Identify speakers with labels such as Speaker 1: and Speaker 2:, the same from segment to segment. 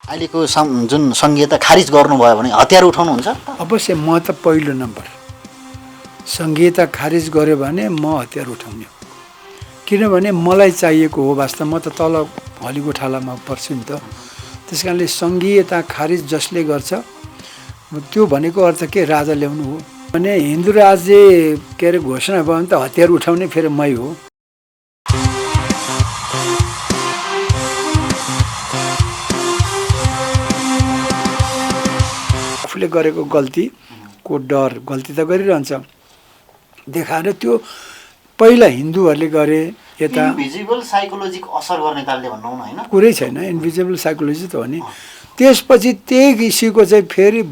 Speaker 1: अहिलेको जुन संहिता खारिज गर्नुभयो भने हतियार उठाउनुहुन्छ?
Speaker 2: अवश्य म त पहिलो नम्बर संहिता खारिज गर्यो भने म हतियार उठाउने हो। किनभने मलाई चाहिएको हो वास्तव म त तल हलिगोठालामा पर्छु नि त। त्यस कारणले संहिता खारिज जसले गर्छ त्यो भनेको अर्थ के राजा ल्याउनु हो भने हिन्दू राज्य के अरे घोषणा भयो भने त हतियार उठाउने फेरि मै हो। आफूले गरेको गल्तीको डर, गल्ती त गरिरहन्छ देखाएर त्यो पहिला हिन्दूहरूले गरे। यता
Speaker 1: इन्भिजिबल साइकोलोजीको असर गर्ने तालले भन्नु हैन,
Speaker 2: कुरै छैन, इन्भिजिबल साइकोलोजी त हो नि। त्यसपछि त्यही किसिमको चाहिँ फेरि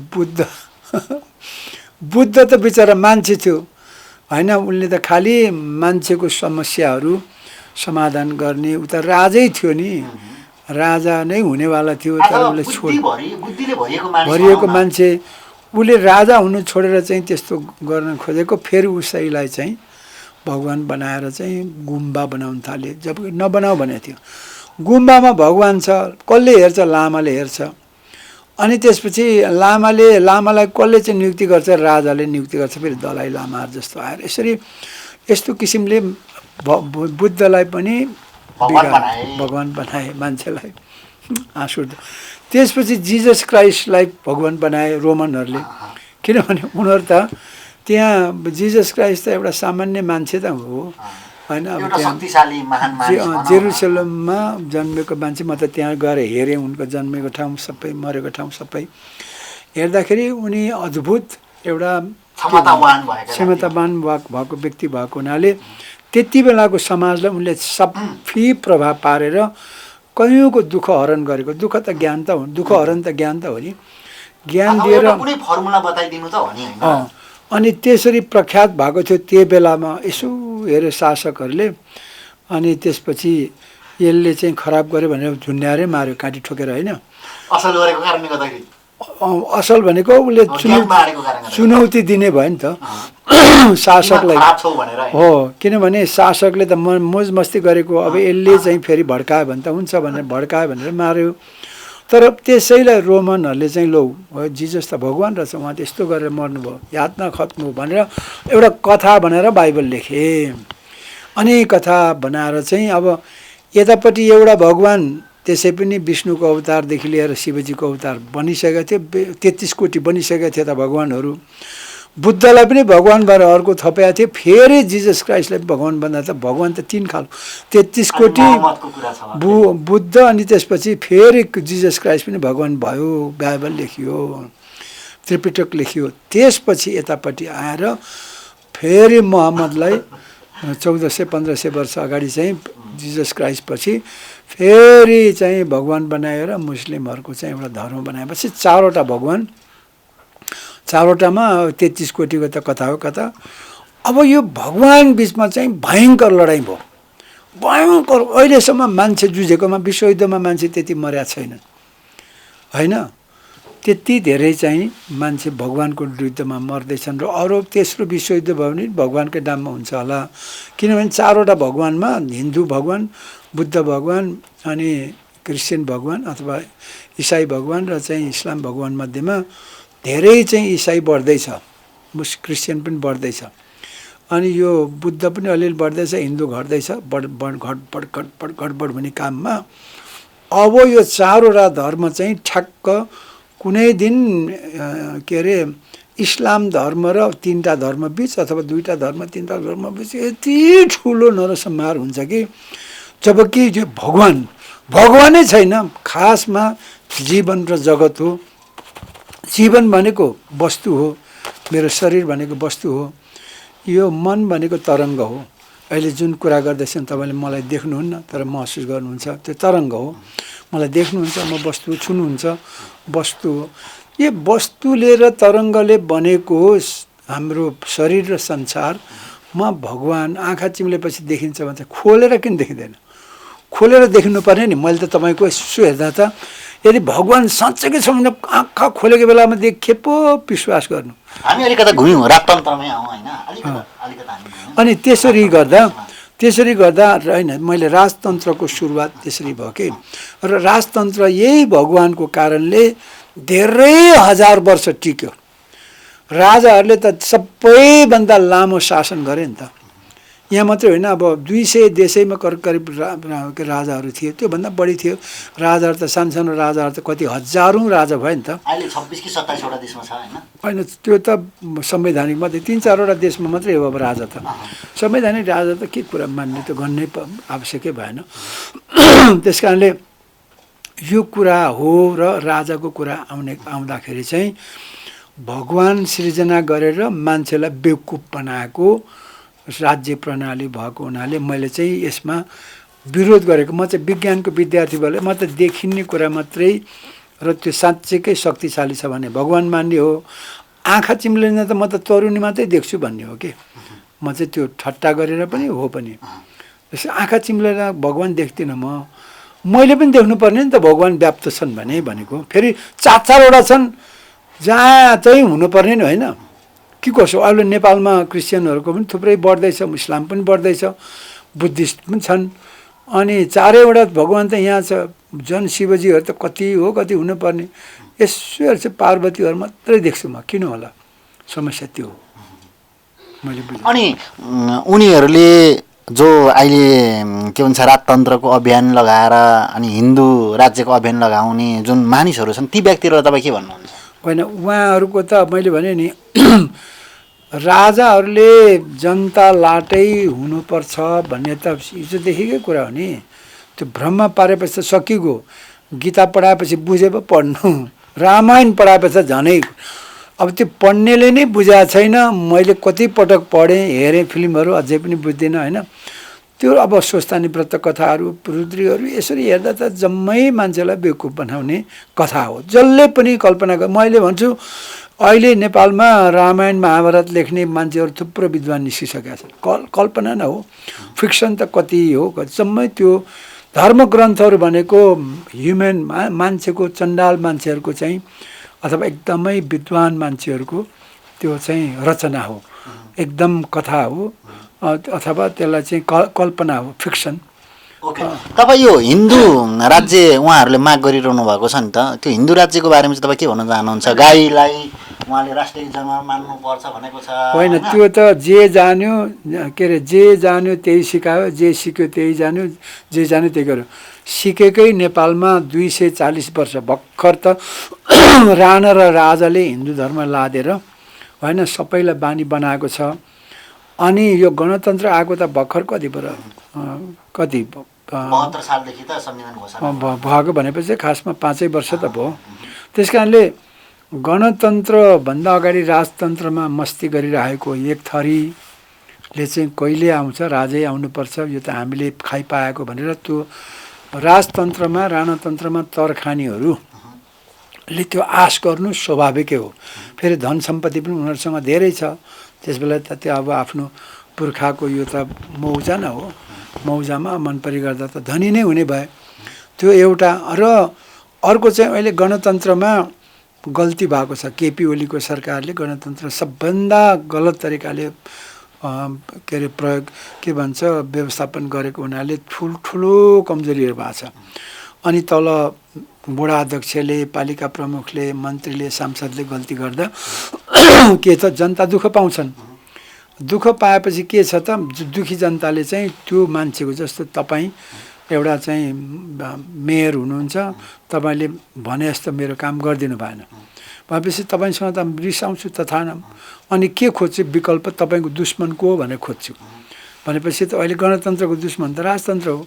Speaker 2: बुद्ध त बिचरा मान्छे थियो होइन, उनले त खालि मान्छेको समस्याहरू समाधान गर्ने उता राजै थियो नि, राजा नै हुनेवाला थियो। तर उसले भरिएको मान्छे, उसले राजा हुनु छोडेर चाहिँ त्यस्तो गर्न खोजेको। फेरि उसैलाई चाहिँ भगवान बनाएर चाहिँ गुम्बा बनाउन थाले, जब नबनाऊ भनेको थियो। गुम्बामा भगवान छ, कसले हेर्छ? लामाले हेर्छ। अनि त्यसपछि लामालाई कसले चाहिँ नियुक्ति गर्छ? राजाले नियुक्ति गर्छ। फेरि दलाई लामाहरू जस्तो आएर यसरी यस्तो किसिमले बुद्धलाई पनि भगवान बनाए, मान्छेलाई हाँस उठ्दो। त्यसपछि जिजस क्राइस्टलाई भगवान बनाए रोमनहरूले, किनभने उनीहरू त त्यहाँ जिजस क्राइस्ट त एउटा सामान्य मान्छे त हो होइन। अब त्यहाँ जेरुसलममा जन्मेको मान्छे, म त त्यहाँ गएर हेरेँ उनको जन्मेको ठाउँ सबै, मरेको ठाउँ सबै हेर्दाखेरि उनी अद्भुत एउटा क्षमतावान भएको व्यक्ति भएको हुनाले त्यति बेलाको समाजलाई उनले सबै प्रभाव पारेर कयौँको दुःख हरण गरेको। दुःख त ज्ञान त हो, दुःख हरण त ज्ञान त हो नि। ज्ञान दिएर
Speaker 1: कुनै फर्मुला बताइदिनु त हो नि हैन।
Speaker 2: अनि त्यसरी प्रख्यात भएको थियो त्यो बेलामा यसो हेरे शासकहरूले। अनि त्यसपछि यसले चाहिँ खराब गर्यो भनेर झुन्ड्याएरै मार्यो, काँटी ठोकेर होइन।
Speaker 1: असल गरेको कारणले गर्दाखेरि
Speaker 2: असल भनेको उसले चुनौती दिने भयो नि त शासकलाई हो। किनभने शासकले त मोज मस्ती गरेको, अब यसले चाहिँ फेरि भड्कायो भने त हुन्छ भनेर भड्कायो भनेर मार्यो। तर त्यसैलाई रोमनहरूले चाहिँ लौ जिजस त भगवान रहेछ, उहाँ त यस्तो गरेर मर्नुभयो, यातना खत्नु भनेर एउटा कथा भनेर बाइबल लेखे। अनि कथा बनाएर चाहिँ अब यतापट्टि एउटा भगवान, त्यसै पनि विष्णुको अवतारदेखि लिएर शिवजीको अवतार बनिसकेका थियो, 33 कोटी बनिसकेका थिए त भगवानहरू। बुद्धलाई पनि भगवान भएर अर्को थपेका थिए, फेरि जिजस क्राइस्टलाई पनि भगवान बनाएर त भगवान त 3 खाल 33 कोटी बुद्ध, अनि त्यसपछि फेरि जिजस क्राइस्ट पनि भगवान भयो। बाइबल लेखियो, त्रिपिटक लेखियो। त्यसपछि यतापट्टि आएर फेरि मोहम्मदलाई 1400-1500 वर्ष अगाडि चाहिँ जिजस क्राइस्ट पछि फेरि चाहिँ भगवान बनाएर मुस्लिमहरूको चाहिँ एउटा धर्म बनाएपछि 4वटा भगवान, 4वटामा 33 कोटीको त कथा हो कथा। अब यो भगवान बिचमा चाहिँ भयङ्कर लडाइँ भयो, भयङ्कर। अहिलेसम्म मान्छे जुझेकोमा विश्वयुद्धमा मान्छे त्यति मर्या छैनन् होइन। त्यति धेरै चाहिँ मान्छे भगवानको विरुद्धमा मर्दैछन्। र अरू तेस्रो विश्वयुद्ध भयो भने भगवानकै नाममा हुन्छ होला। किनभने 4वटा भगवानमा हिन्दू भगवान, बुद्ध भगवान, अनि क्रिस्चियन भगवान अथवा इसाई भगवान र चाहिँ इस्लाम भगवान मध्येमा धेरै चाहिँ इसाई बढ्दैछ, क्रिस्चियन पनि बढ्दैछ, अनि यो बुद्ध पनि अलिअलि बढ्दैछ, हिन्दू घट्दैछ। घटबड हुने काममा अब यो 4वटा धर्म चाहिँ ठ्याक्क कुनै दिन के अरे इस्लाम धर्म र 3टा धर्म बिच अथवा 2टा धर्म 3टा धर्म बिच यति ठुलो नरसंहार हुन्छ कि जबकि यो भगवानै छैन। खासमा जीवन र जगत हो। जीवन भनेको वस्तु हो, मेरो शरीर भनेको वस्तु हो, यो मन भनेको तरङ्ग हो। अहिले जुन कुरा गर्दैछन् तपाईँले मलाई देख्नुहुन्न तर महसुस गर्नुहुन्छ, त्यो तरङ्ग हो। मलाई देख्नुहुन्छ, म वस्तु छुनुहुन्छ, वस्तु हो। यो वस्तुले र तरङ्गले बनेको हाम्रो शरीर र संसारमा भगवान आँखा चिम्लेपछि देखिन्छ भन्छ, खोलेर किन देखिँदैन? खोलेर देख्नु पर्ने नि। मैले त तपाईँको यसो हेर्दा त यदि भगवान साँच्चैकै छ भने आँखा खोलेको बेलामा देखे पो विश्वास गर्नु।
Speaker 1: हामी अलिकता घुम्यौँ, राजतन्त्रमै आउँ हैन, अलिकता
Speaker 2: अनि त्यसरी त्यसरी गर्दा होइन मैले राजतन्त्रको सुरुवात त्यसरी भयो कि र राजतन्त्र यही भगवानको कारणले धेरै हजार वर्ष टिक्यो। राजाहरूले त सबैभन्दा लामो शासन गरे नि त। यहाँ मात्रै होइन, अब 200 देशैमा करिब राजाहरू थिए, त्योभन्दा बढी थियो। राजाहरू त सानो राजाहरू त कति हजारौँ राजा भयो नि त।
Speaker 1: अहिले 26 कि 27 वटा देशमा छ होइन?
Speaker 2: होइन, त्यो त संवैधानिक मात्रै 3-4 वटा देशमा मात्रै हो अब राजा त। संवैधानिक राजा त के कुरा मान्ने त गर्नै आवश्यकै भएन। त्यस कारणले यो कुरा हो। र राजाको कुरा आउँदाखेरि चाहिँ भगवान सृजना गरेर मान्छेलाई बेवकुफ बनाएको राज्य प्रणाली भएको हुनाले मैले चाहिँ यसमा विरोध गरेको। म चाहिँ विज्ञानको विद्यार्थी भएर म त देखिने कुरा मात्रै र त्यो साँच्चैकै शक्तिशाली छ भने भगवान मान्ने हो। आँखा चिम्लिँदा त म त तरुणी मात्रै देख्छु भन्ने हो कि। म चाहिँ त्यो ठट्टा गरेर पनि हो पनि। त्यसै आँखा चिम्लेर भगवान देख्दिनँ म। मैले पनि देख्नुपर्ने नि त भगवान व्याप्त छन् भनेको। फेरि 4-4 वटा छन् जहाँ चाहिँ हुनुपर्ने नि होइन के कसो। अहिले नेपालमा क्रिस्चियनहरूको पनि थुप्रै बढ्दैछ, इस्लाम पनि बढ्दैछ, बुद्धिस्ट पनि छन्। अनि 4 वटा भगवान त यहाँ छ। जन शिवजीहरू त कति हो कति हुनुपर्ने। ईश्वर चाहिँ पार्वतीहरू मात्रै देख्छु म। किन होला? समस्या त्यो हो मैले बुझेँ।
Speaker 1: अनि उनीहरूले जो अहिले के भन्छ राजतन्त्रको अभियान लगाएर अनि हिन्दू राज्यको अभियान लगाउने जुन मानिसहरू छन् ती व्यक्तिहरूलाई तपाईँ के भन्नुहुन्छ?
Speaker 2: होइन, उहाँहरूको त मैले भने नि राजाहरूले जनता लाटै हुनुपर्छ भन्ने त हिजोदेखिकै कुरा हो नि। त्यो भ्रममा पारेपछि त सकिगयो। गीता पढाएपछि बुझे पो पढ्नु, रामायण पढाएपछि झनै। अब त्यो पढ्नेले नै बुझाएको छैन। मैले कति पटक पढेँ, हेरेँ फिल्महरू, अझै पनि बुझ्दिनँ होइन। त्यो अब स्वस्थानी व्रत कथाहरू, रुद्रीहरू यसरी हेर्दा त जम्मै मान्छेलाई बेवकुफ बनाउने कथा हो। जसले पनि कल्पना गर। मैले भन्छु अहिले नेपालमा रामायण महाभारत लेख्ने मान्छेहरू थुप्रो विद्वान निस्किसकेका छन्। कल्पना न हो, फिक्सन त कति हो। जम्मै त्यो धर्मग्रन्थहरू भनेको ह्युमन मान्छेको, चण्डाल मान्छेहरूको चाहिँ अथवा एकदमै विद्वान मान्छेहरूको त्यो चाहिँ रचना हो, एकदम कथा हो, अथवा त्यसलाई चाहिँ कल्पना हो, फिक्सन।
Speaker 1: तपाईँ यो हिन्दू राज्य उहाँहरूले माग गरिरहनु भएको छ नि त, त्यो हिन्दू राज्यको बारेमा चाहिँ तपाईँ के भन्न चाहनुहुन्छ? गाईलाई उहाँले राष्ट्रिय जनावर मान्नुपर्छ भनेको छ
Speaker 2: होइन? त्यो त जे जान्यो के अरे, जे जान्यो त्यही सिकायो, जे सिक्यो त्यही जान्यो, जे जान्यो त्यही गर्यो। सिकेकै नेपालमा 240 वर्ष भर्खर त राणा र राजाले हिन्दू धर्म लादेर होइन सबैलाई बानी बनाएको छ। अनि यो गणतन्त्र आएको त भर्खर कति
Speaker 1: 72 सालदेखि त संविधान घोषणा
Speaker 2: भएको भनेपछि खासमा 5 वर्ष त भयो। त्यस कारणले गणतन्त्रभन्दा अगाडि राजतन्त्रमा मस्ती गरिरहेको एक थरीले चाहिँ कहिले आउँछ, राजै आउनुपर्छ, यो त हामीले खाइपाएको भनेर त्यो राजतन्त्रमा राणातन्त्रमा तरखानीहरूले त्यो आश गर्नु स्वाभाविकै हो। फेरि धन सम्पत्ति पनि उनीहरूसँग धेरै छ। त्यसबेला त त्यो अब आफ्नो पुर्खाको यो त मौजा न हो, मौजामा मनपरी गर्दा त धनी नै हुने भए। त्यो एउटा। र अर्को चाहिँ अहिले गणतन्त्रमा गल्ती भएको छ। केपी ओलीको सरकारले गणतन्त्र सबभन्दा गलत तरिकाले के अरे प्रयोग के भन्छ व्यवस्थापन गरेको हुनाले ठुल्ठुलो कमजोरीहरू भएको छ। अनि तल बुढा अध्यक्षले, पालिका प्रमुखले, मन्त्रीले, सांसदले गल्ती गर्दा के छ, जनता दुःख पाउँछन्। दुःख पाएपछि के छ त, दुखी जनताले चाहिँ त्यो मान्छेको जस्तो तपाईँ एउटा चाहिँ मेयर हुनुहुन्छ, तपाईँले भने जस्तो मेरो काम गरिदिनु भएन भनेपछि तपाईँसँग त रिसाउँछु त थाहा न। अनि के खोज्छु विकल्प, तपाईँको दुश्मन को हो भनेर खोज्छु भनेपछि त अहिले गणतन्त्रको दुश्मन त राजतन्त्र हो।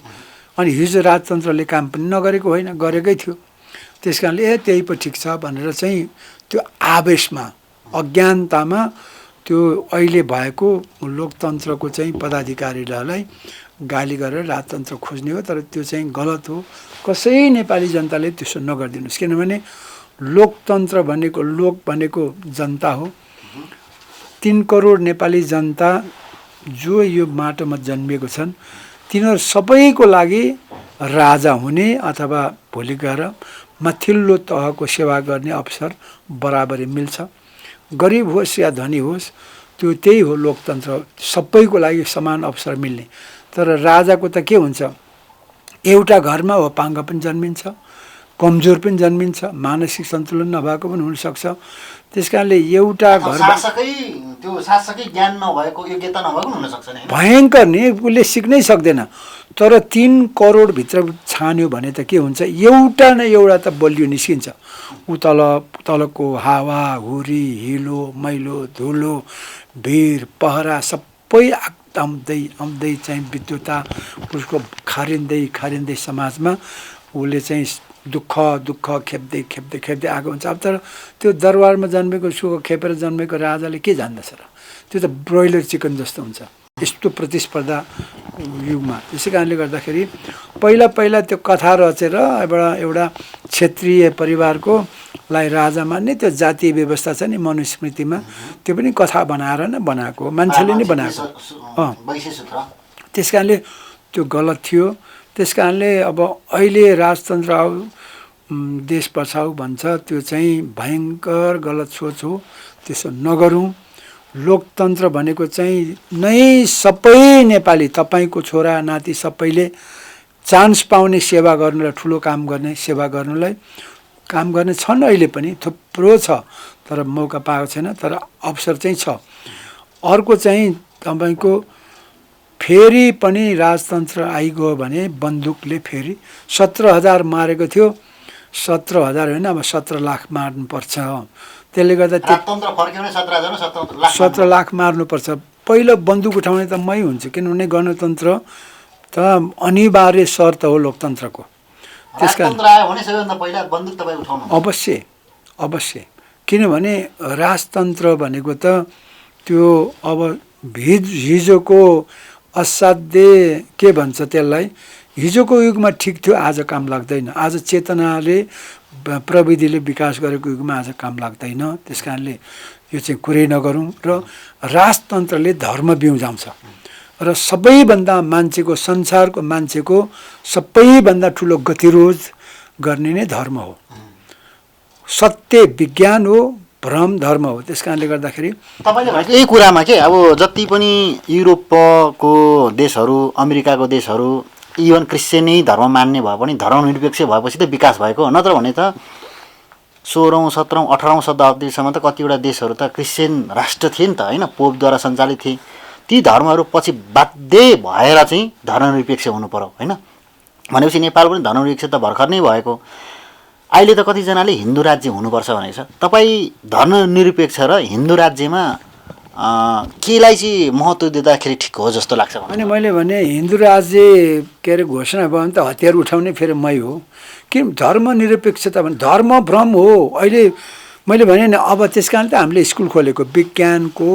Speaker 2: अनि हिजो राजतन्त्रले काम पनि नगरेको होइन, गरेकै थियो। त्यस कारणले त्यही पो ठिक छ भनेर चाहिँ त्यो आवेशमा, अज्ञानतामा त्यो अहिले भएको लोकतन्त्रको चाहिँ पदाधिकारीलाई गाली गरेर राजतन्त्र खोज्ने हो। तर त्यो चाहिँ गलत हो। कसै नेपाली जनताले त्यसो नगरिदिनुहोस्। किनभने लोकतन्त्र भनेको, लोक भनेको जनता हो। 3 करोड नेपाली जनता जो यो माटोमा जन्मिएको छन्, तिनीहरू सबैको लागि राजा हुने अथवा भोलि गएर माथिल्लो तहको सेवा गर्ने अवसर बराबरी मिल्छ। गरिब होस् या धनी होस्, त्यो त्यही हो लोकतन्त्र, सबैको लागि समान अवसर मिल्ने। तर राजाको त के हुन्छ, एउटा घरमा अपाङ्ग पनि जन्मिन्छ, कमजोर पनि जन्मिन्छ, मानसिक सन्तुलन नभएको पनि हुनसक्छ। त्यस कारणले एउटा घरमा
Speaker 1: शासकै ज्ञान नभएको, योग्यता नभएको हुन सक्छ नि।
Speaker 2: भयङ्कर नि, उसले सिक्नै सक्दैन। तर 3 करोडभित्र छान्यो भने त के हुन्छ, एउटा न एउटा त बलियो निस्किन्छ। तलको हावा हुरी हिलो मैलो धुलो भिर पहरा सबै आउँदै चाहिँ विद्युता उसको खारिँदै समाजमा उसले चाहिँ दुःख खेप्दै आएको हुन्छ। अब तर त्यो दरबारमा जन्मेको सुख खेपेर जन्मेको राजाले के जान्दछ र, त्यो त ब्रोइलर चिकन जस्तो हुन्छ यस्तो प्रतिस्पर्धा युगमा। त्यसै कारणले गर्दाखेरि पहिला त्यो कथा रचेर एउटा क्षेत्रीय परिवारको लाई राजा मान्ने त्यो जातीय व्यवस्था छ नि मनुस्मृतिमा, त्यो पनि कथा बनाएर नै बनाएको, मान्छेले नै बनाएको। त्यस कारणले त्यो गलत थियो। त्यस कारणले अब अहिले राजतन्त्र आऊ देश बचाऊ भन्छ, त्यो चाहिँ भयङ्कर गलत सोच हो, त्यसो नगरौँ। लोकतन्त्र भनेको चाहिँ नै सबै नेपाली, तपाईँको छोरा नाति सबैले चान्स पाउने सेवा गर्नुलाई, ठुलो काम गर्ने सेवा गर्नुलाई काम गर्ने छन्। अहिले पनि थुप्रो छ, तर मौका पाएको छैन, तर अवसर चाहिँ छ। अर्को चाहिँ तपाईँको फेरि पनि राजतन्त्र आइगयो भने बन्दुकले फेरि 17,000 मारेको थियो, 17,000 होइन अब 17 लाख मार्नुपर्छ। त्यसले गर्दा 17 लाख मार्नुपर्छ। पहिलो बन्दुक उठाउने त मै हुन्छु, किनभने गणतन्त्र त अनिवार्य शर्त हो लोकतन्त्रको। त्यस कारण अवश्य किनभने राजतन्त्र भनेको त त्यो अब हिजोको असाध्य के भन्छ त्यसलाई, हिजोको युगमा ठिक थियो, आज काम लाग्दैन। आज चेतनाले प्रविधिले विकास गरेको युगमा आज काम लाग्दैन। त्यस कारणले यो चाहिँ कुरै नगरौँ। र राजतन्त्रले धर्म बिउजाउँछ र सबैभन्दा मान्छेको, संसारको मान्छेको सबैभन्दा ठुलो गतिरोध गर्ने नै धर्म हो। सत्य विज्ञान हो, भ्रम धर्म हो। त्यस कारणले गर्दाखेरि
Speaker 1: तपाईँले भनेको यही कुरामा के, अब जति पनि युरोपको देशहरू, अमेरिकाको देशहरू, इभन क्रिस्चियनै धर्म मान्ने भए पनि धर्मनिरपेक्ष भएपछि त विकास भएको हो। नत्र भने त 16औं 17औं 18औं शताब्दीसम्म त कतिवटा देशहरू त क्रिस्चियन राष्ट्र थिए नि त, होइन, पोपद्वारा सञ्चालित थिए। ती धर्महरू पछि बाध्य भएर चाहिँ धर्मनिरपेक्ष हुनु पर्यो, होइन। भनेपछि नेपाल पनि धर्मनिरपेक्ष त भर्खर नै भएको। अहिले त कतिजनाले हिन्दू राज्य हुनुपर्छ भनेको छ। तपाईँ धर्मनिरपेक्ष र हिन्दू राज्यमा केलाई चाहिँ महत्त्व दिँदाखेरि ठिक हो जस्तो लाग्छ?
Speaker 2: अनि मैले भने हिन्दू राज्य के अरे घोषणा भयो भने त हतियार उठाउने फेरि मै हो। कि धर्मनिरपेक्षता भने धर्म भ्रम हो। अहिले मैले भने नि, अब त्यस कारण त हामीले स्कुल खोलेको, विज्ञानको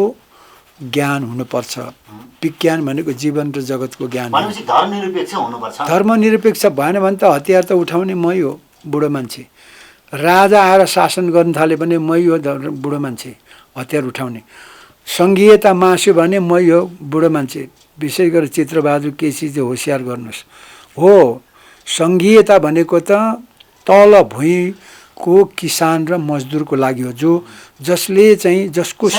Speaker 2: ज्ञान हुनुपर्छ। विज्ञान भनेको जीवन र जगतको ज्ञान हो। धर्मनिरपेक्ष भएन भने त हतियार त उठाउने मै हो, बुढो मान्छे। राजा आएर शासन गर्न थाल्यो भने मै हो, बुढो मान्छे हतियार उठाउने। सङ्घीयता मास्यो भने मै हो, बुढो मान्छे। विशेष गरेर चित्रबहादुर केसी चाहिँ होसियार गर्नुहोस्। हो, सङ्घीयता भनेको त तल भुइँको किसान र मजदुरको लागि हो, जसले चाहिँ जसको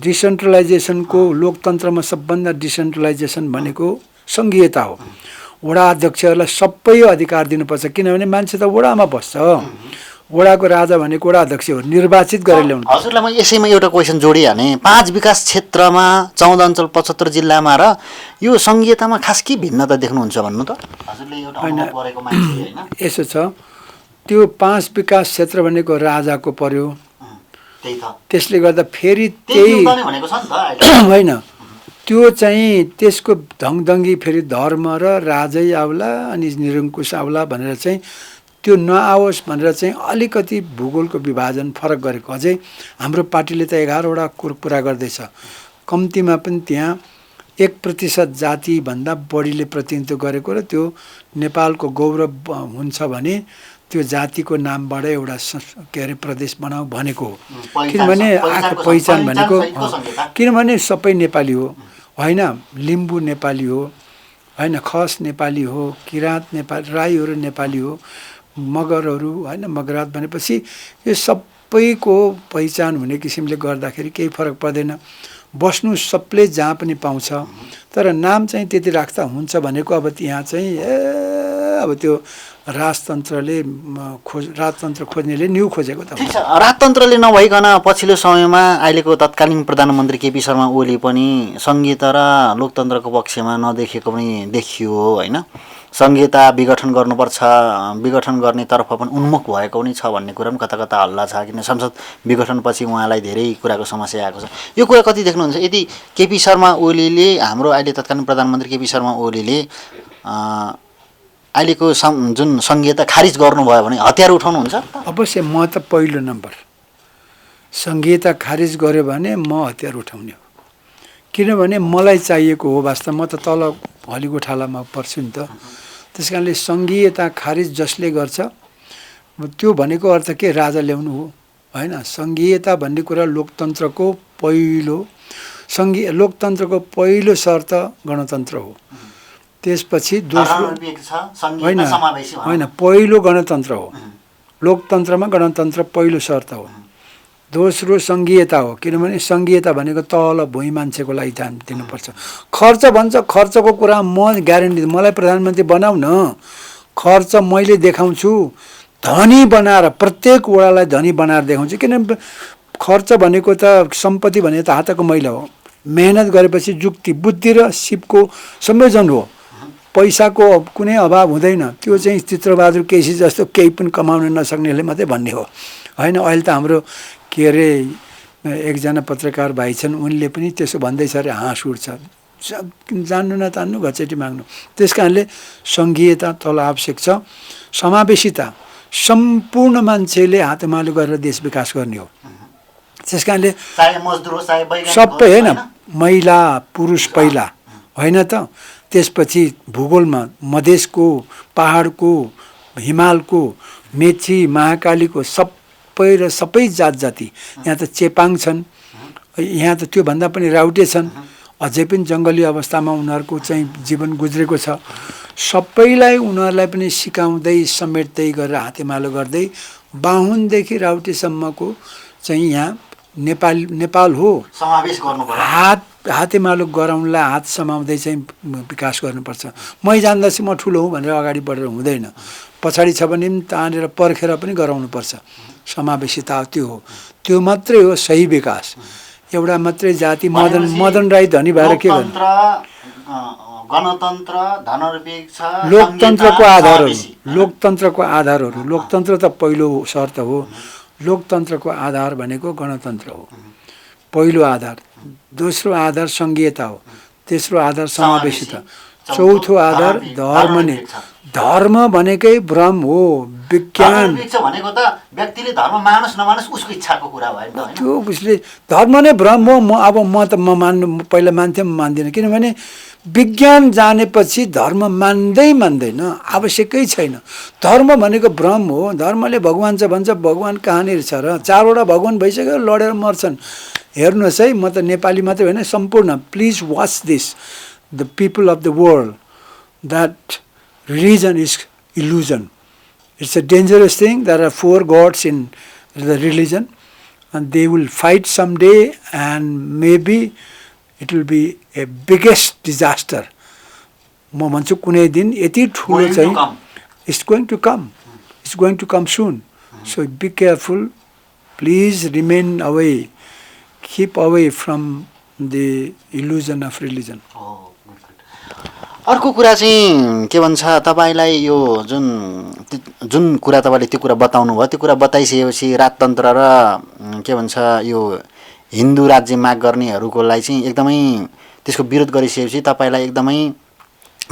Speaker 2: डिसेन्ट्रलाइजेसनको लोकतन्त्रमा सबभन्दा डिसेन्ट्रलाइजेसन भनेको सङ्घीयता हो। वडा अध्यक्षहरूलाई सबै अधिकार दिनुपर्छ, किनभने मान्छे त वडामा बस्छ। वडाको राजा भनेको वडा अध्यक्ष हो, निर्वाचित गरेर ल्याउनु।
Speaker 1: हजुरलाई म यसैमा एउटा क्वेसन जोडिहालेँ। 5 विकास क्षेत्रमा 14 अञ्चल 75 जिल्लामा र यो सङ्घीयतामा खास के भिन्नता देख्नुहुन्छ भन्नु त? हजुरले एउटा अनुभव गरेको मान्छे, हैन?
Speaker 2: यसो छ, त्यो 5 विकास क्षेत्र भनेको राजाको पर्यो।
Speaker 1: त्यही त।
Speaker 2: त्यसले गर्दा फेरि त्यही
Speaker 1: भनेको छ नि त
Speaker 2: होइन, त्यो चाहिँ त्यसको ढङढङ्गी फेरि धर्म र राजै आउला अनि निरङ्कुश आउला भनेर चाहिँ त्यो नआओस् भनेर चाहिँ अलिकति भूगोलको विभाजन फरक गरेको। अझै हाम्रो पार्टीले त 11वटा कुरा गर्दैछ। कम्तीमा पनि त्यहाँ 1% जातिभन्दा बढीले प्रतिनिधित्व गरेको र त्यो नेपालको गौरव हुन्छ भने त्यो जातिको नामबाट एउटा के अरे प्रदेश बनाऊ भनेको हो। किनभने आएको पहिचान भनेको, किनभने सबै नेपाली हो, होइन, लिम्बू नेपाली हो, होइन, खस नेपाली हो, किराँत नेपाली, राईहरू नेपाली हो, मगरहरू, होइन, मगरात भनेपछि यो सबैको पहिचान हुने किसिमले गर्दाखेरि केही फरक पर्दैन। बस्नु सबले जहाँ पनि पाउँछ, तर नाम चाहिँ त्यति राख्दा हुन्छ भनेको अब यहाँ चाहिँ अब त्यो राजतन्त्र खोज्नेले न्यु खोजेको त
Speaker 1: ठिक छ, राजतन्त्रले नभइकन पछिल्लो समयमा अहिलेको तत्कालीन प्रधानमन्त्री केपी शर्मा ओली पनि संघीयता र लोकतन्त्रको पक्षमा नदेखेको पनि देखियो होइन। संघीयता विघटन गर्नुपर्छ, विघटन गर्नेतर्फ पनि उन्मुख भएको पनि छ भन्ने कुरा पनि कता कता हल्ला छ, किन संसद विघटनपछि उहाँलाई धेरै कुराको समस्या आएको छ। यो कुरा कति देख्नुहुन्छ? यदि केपी शर्मा ओलीले, हाम्रो अहिले तत्कालीन प्रधानमन्त्री केपी शर्मा ओलीले अहिलेको जुन संघीयता खारिज गर्नुभयो भने हतियार उठाउनुहुन्छ?
Speaker 2: अवश्य। म त पहिलो नम्बर संघीयता खारिज गर्यो भने म हतियार उठाउने हो, किनभने मलाई चाहिएको हो वास्तव। म त तल हलीको ठालामा पर्छु नि त। त्यस कारणले संघीयता खारिज जसले गर्छ त्यो भनेको अर्थ के? राजा ल्याउनु हो होइन। संघीयता भन्ने कुरा लोकतन्त्रको लोकतन्त्रको पहिलो शर्त गणतन्त्र हो। त्यसपछि दोस्रो होइन, पहिलो गणतन्त्र हो। लोकतन्त्रमा गणतन्त्र पहिलो शर्त हो। दोस्रो संघीयता हो, किनभने संघीयता भनेको तल भुइँ मान्छेको लागि ध्यान दिनुपर्छ। खर्च भन्छ, खर्चको कुरा म ग्यारेन्टी, मलाई प्रधानमन्त्री बनाऊ न, खर्च मैले देखाउँछु, धनी बनाएर प्रत्येक वडालाई धनी बनाएर देखाउँछु। किनभने खर्च भनेको त सम्पत्ति भनेको त हातको मैला हो। मेहनत गरेपछि जुक्ति, बुद्धि र सिपको संयोजन हो। पैसाको कुनै अभाव हुँदैन। त्यो चाहिँ चित्रबहादुर केसी जस्तो केही पनि कमाउन नसक्नेले मात्रै भन्ने हो होइन। अहिले त हाम्रो के अरे एकजना पत्रकार भाइ छन्, उनले पनि त्यसो भन्दैछ अरे, हाँस उठ्छ। जान्नु नतान्नु घचेटी माग्नु। त्यस कारणले संघीयता तल आवश्यक छ। समावेशिता, सम्पूर्ण मान्छेले हातमालो गरेर देश विकास गर्ने हो। त्यस कारणले सबै होइन, महिला पुरुष पहिला होइन त। त्यसपछि भूगोलमा मधेसको, पहाडको, हिमालको, मेची, महाकालीको सबै र सबै जात जाति। यहाँ त चेपाङ छन्, यहाँ त त्योभन्दा पनि राउटे छन्, अझै पनि जङ्गली अवस्थामा उनीहरूको चाहिँ जीवन गुज्रेको छ। सबैलाई उनीहरूलाई पनि सिकाउँदै समेट्दै गरेर हातेमालो गर्दै बाहुनदेखि राउटेसम्मको चाहिँ यहाँ नेपाल हो
Speaker 1: समावेश गर्नुपर्छ।
Speaker 2: हातेमालो गराउनलाई हात समाउँदै चाहिँ विकास गर्नुपर्छ। मै जान्दछु म ठुलो हुँ भनेर अगाडि बढेर हुँदैन। पछाडि छ भने पनि तानेर पर्खेर पनि गराउनुपर्छ। समावेशिता त्यो हो, त्यो मात्रै हो सही विकास। एउटा मात्रै जाति मदन राई धनी भएर के गर्नु?
Speaker 1: गणतन्त्र, धर्मनिरपेक्ष,
Speaker 2: लोकतन्त्रको आधारहरू लोकतन्त्र त पहिलो शर्त हो। लोकतन्त्रको आधार भनेको गणतन्त्र हो, पहिलो आधार। दोस्रो आधार संघीयता हो, तेस्रो आधार समावेशिता, चौथो आधार धर्म नै। धर्म भनेकै भ्रम हो, विज्ञान
Speaker 1: भनेको त व्यक्तिले धर्म मानुस् नमानुस् उसको इच्छाको कुरा भयो नि त।
Speaker 2: त्यो उसले धर्म नै भ्रम हो। म मान्नु पहिला मान्थेँ, मान्दिनँ। किनभने विज्ञान जानेपछि धर्म मान्दैन, आवश्यकै छैन। धर्म भनेको भ्रम हो। धर्मले भगवान छ भन्छ, भगवान कहाँनिर छ र? 4वटा भगवान भइसक्यो, लडेर मर्छन्। हेर्नुहोस् है, म त नेपाली मात्रै होइन, सम्पूर्ण। Please watch this, the people of the world, that religion is illusion. It's a dangerous thing. There are 4 gods in the religion, and they will fight someday, and maybe it will be a biggest disaster. म भन्छु कुनै दिन यति ठुलो चाहिँ it's going to come. It's going to come soon. So be careful. Please remain away. Keep away from the illusion of religion.
Speaker 1: अर्को कुरा चाहिँ के भन्छ, तपाईँलाई यो जुन कुरा तपाईँले त्यो कुरा बताउनु भयो, त्यो कुरा बताइसकेपछि राजतन्त्र र के भन्छ यो हिन्दू राज्य माग गर्नेहरूको लागि चाहिँ एकदमै त्यसको विरोध गरिसकेपछि तपाईँलाई एकदमै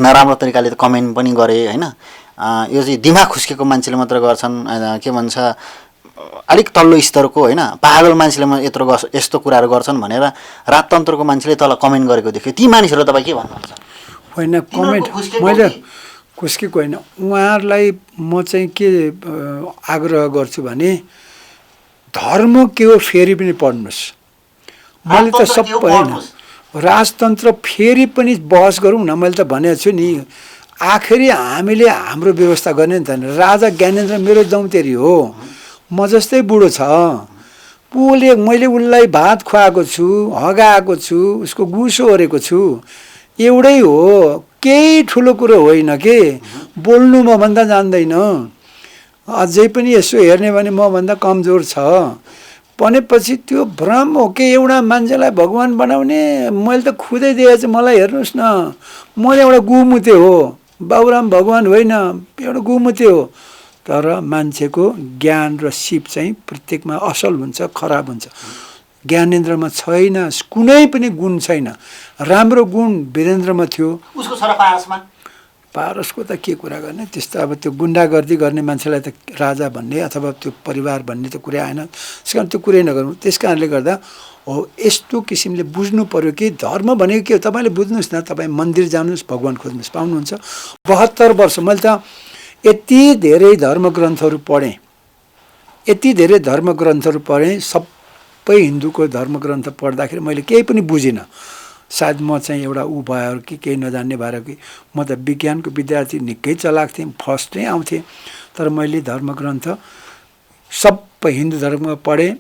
Speaker 1: नराम्रो तरिकाले त कमेन्ट पनि गरे होइन। यो चाहिँ दिमाग खुस्केको मान्छेले मात्र गर्छन्, के भन्छ अलिक तल्लो स्तरको होइन, पागल मान्छेले यस्तो कुराहरू गर्छन् भनेर राजतन्त्रको मान्छेले तल कमेन्ट गरेको देख्यो। ती मानिसहरू तपाईँ के भन्नुहुन्छ?
Speaker 2: होइन, कमेन्ट मैले खुस्केको होइन। उहाँहरूलाई म चाहिँ के आग्रह गर्छु भने धर्म के हो फेरि पनि पढ्नुहोस्। मैले त सबै होइन, राजतन्त्र फेरि पनि बहस गरौँ न। मैले त भनेको छु नि, आखिरी हामीले हाम्रो व्यवस्था गर्ने नि त। राजा ज्ञानेन्द्र मेरो जौतेरी हो, म जस्तै बुढो छ, मैले उसलाई भात खुवाएको छु, हगाएको छु, उसको गुसो ओरेको छु, एउटै हो, केही ठुलो कुरो होइन के। बोल्नु मभन्दा जान्दैन, अझै पनि यसो हेर्ने भने मभन्दा कमजोर छ भनेपछि त्यो भ्रम हो कि एउटा मान्छेलाई भगवान बनाउने। मैले त खुदै दिएछु, मलाई हेर्नुहोस् न, म एउटा गुमुते हो, बाबुराम भगवान होइन, एउटा गुमुते हो। तर मान्छेको ज्ञान र सिप चाहिँ प्रत्येकमा असल हुन्छ, खराब हुन्छ। ज्ञानेन्द्रमा छैन, कुनै पनि गुण छैन। राम्रो गुण वीरेन्द्रमा थियो,
Speaker 1: उसको छोरा पारसमा
Speaker 2: पारसको त के कुरा गर्ने, त्यस्तो अब त्यो गुन्डागर्दी गर्ने मान्छेलाई त राजा भन्ने अथवा त्यो परिवार भन्ने त कुरै आएन। त्यस कारण त्यो कुरै नगर्नु। त्यस कारणले गर्दा हो यस्तो किसिमले बुझ्नु पऱ्यो कि धर्म भनेको के हो। तपाईँले बुझ्नुहोस् न, तपाईँ मन्दिर जानुहोस्, भगवान खोज्नुहोस्, पाउनुहुन्छ। 72 वर्ष मैले त यति धेरै धर्मग्रन्थहरू पढेँ, यति धेरै धर्मग्रन्थहरू पढेँ। सबै हिन्दूको धर्मग्रन्थ पढ्दाखेरि मैले केही पनि बुझिनँ। सायद म चाहिँ एउटा भएर कि केही नजान्ने भएर कि म त विज्ञानको विद्यार्थी निकै चलाक थिएँ, फर्स्ट नै आउँथेँ। तर मैले धर्मग्रन्थ सबै हिन्दू धर्मको पढेँ,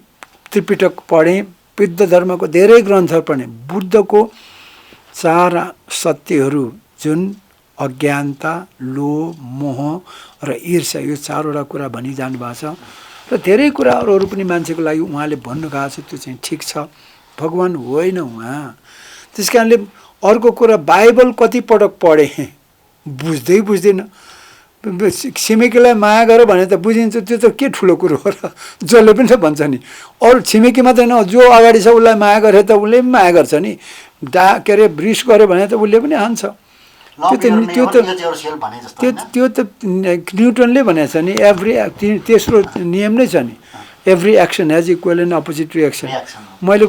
Speaker 2: त्रिपिटक पढेँ, बुद्ध धर्मको धेरै ग्रन्थहरू पढेँ। बुद्धको 4 सत्यहरू जुन अज्ञानता, लोभ, मोह र ईर्ष्या, यो 4वटा कुरा भनिजानु भएको छ। र धेरै कुराहरू पनि मान्छेको लागि उहाँले भन्नुभएको छ, त्यो चाहिँ ठिक छ। भगवान होइन उहाँ। त्यस कारणले अर्को कुरा, बाइबल कति पटक पढेँ, बुझ्दैन। छिमेकीलाई माया गर भने त बुझिन्छ, त्यो त के ठुलो कुरो हो र, जसले पनि त भन्छ नि। अरू छिमेकी मात्रै न, जो अगाडि छ उसलाई माया गरे त उसले पनि माया गर्छ नि। के अरे रिस गर्यो भने त उसले पनि हान्छ। त्यो त न्युटनले भनेको छ नि, तेस्रो नियम नै छ नि, every action has equal and opposite reaction. मैले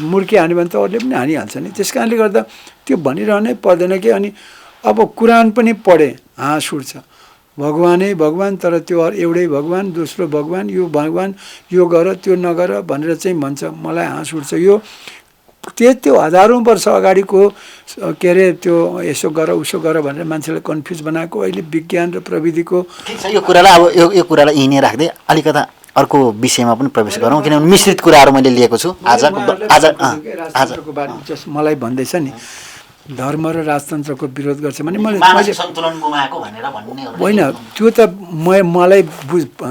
Speaker 2: मुर्की हान्यो भने त अरूले पनि हानिहाल्छ नि। त्यस कारणले गर्दा त्यो भनिरहनै पर्दैन कि। अनि अब कुरान पनि पढेँ, हाँस उठ्छ। भगवानै भगवान, तर त्यो एउटै भगवान, दोस्रो भगवान, यो भगवान, यो गर त्यो नगर भनेर चाहिँ भन्छ। मलाई हाँस उठ्छ। यो त्यो हजारौँ वर्ष अगाडिको के अरे त्यो यसो गर उसो गर भनेर मान्छेलाई कन्फ्युज बनाएको अहिले विज्ञान र प्रविधिको।
Speaker 1: ठिक छ, यो कुरालाई अब यो कुरालाई यहीँ नै राख्दै अलिकता अर्को विषयमा पनि प्रवेश गरौँ, किनभने मिश्रित कुराहरू मैले लिएको छु आज।
Speaker 2: मलाई भन्दैछ नि धर्म र राजतन्त्रको विरोध गर्छ भने मैले
Speaker 1: सन्तुलन गुमाएको भनेर भन्ने
Speaker 2: होइन, त्यो त मलाई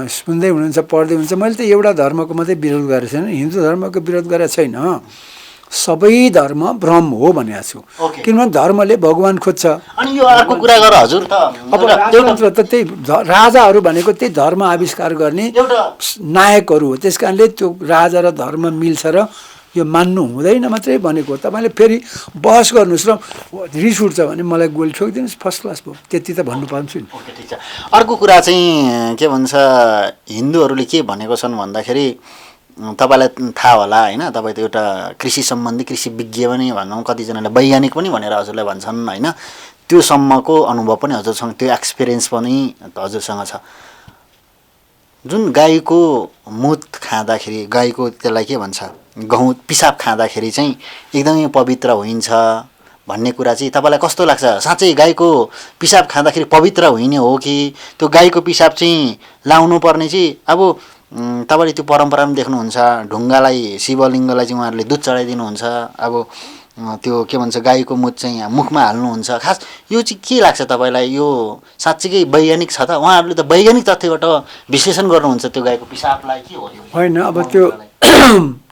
Speaker 2: सुन्दै हुनुहुन्छ, पढ्दै हुनुहुन्छ। मैले त एउटा धर्मको मात्रै विरोध गरेको छैन, हिन्दू धर्मको विरोध गरेको छैन। सबै धर्म ब्रह्म हो भनेको छु, किनभने धर्मले भगवान खोज्छ।
Speaker 1: अनि यो अर्को कुरा गर हजुर, त
Speaker 2: अब राजतन्त्र त त्यही राजाहरू भनेको त्यही धर्म आविष्कार गर्ने नायकहरू हो। त्यस कारणले त्यो राजा र धर्म मिल्छ र यो मान्नु हुँदैन मात्रै भनेको। तपाईँले फेरि बहस गर्नुहोस् र रिस उठ्छ भने मलाई गोली ठोकिदिनुहोस्, फर्स्ट क्लास भयो, त्यति त भन्नु पाउँछु नि।
Speaker 1: ओके, ठिक छ। अर्को कुरा चाहिँ के भन्छ, हिन्दूहरूले के भनेको छन् भन्दाखेरि तपाईँलाई थाहा होला होइन, तपाईँ त एउटा कृषि सम्बन्धी कृषि विज्ञ पनि भनौँ, कतिजनाले वैज्ञानिक पनि भनेर हजुरलाई भन्छन् होइन। त्यो सम्मको अनुभव पनि हजुरसँग, त्यो एक्सपिरियन्स पनि हजुरसँग छ। जुन गाईको मुत खाँदाखेरि, गाईको त्यसलाई के भन्छ, गहुँ पिसाब खाँदाखेरि चाहिँ एकदमै पवित्र होइन्छ भन्ने कुरा चाहिँ तपाईँलाई कस्तो लाग्छ? साँच्चै गाईको पिसाब खाँदाखेरि पवित्र हुने हो कि त्यो गाईको पिसाब चाहिँ लाउनु पर्ने चाहिँ अब तपाईँले त्यो परम्परामा देख्नुहुन्छ, ढुङ्गालाई शिवलिङ्गलाई चाहिँ उहाँहरूले दुध चढाइदिनुहुन्छ। अब त्यो के भन्छ गाईको मुत चाहिँ मुखमा हाल्नुहुन्छ। खास यो चाहिँ के लाग्छ तपाईँलाई, यो साँच्चीकै वैज्ञानिक छ त? उहाँहरूले त वैज्ञानिक तथ्यबाट विश्लेषण गर्नुहुन्छ त्यो गाईको पिसाबलाई, के हो?
Speaker 2: होइन, अब त्यो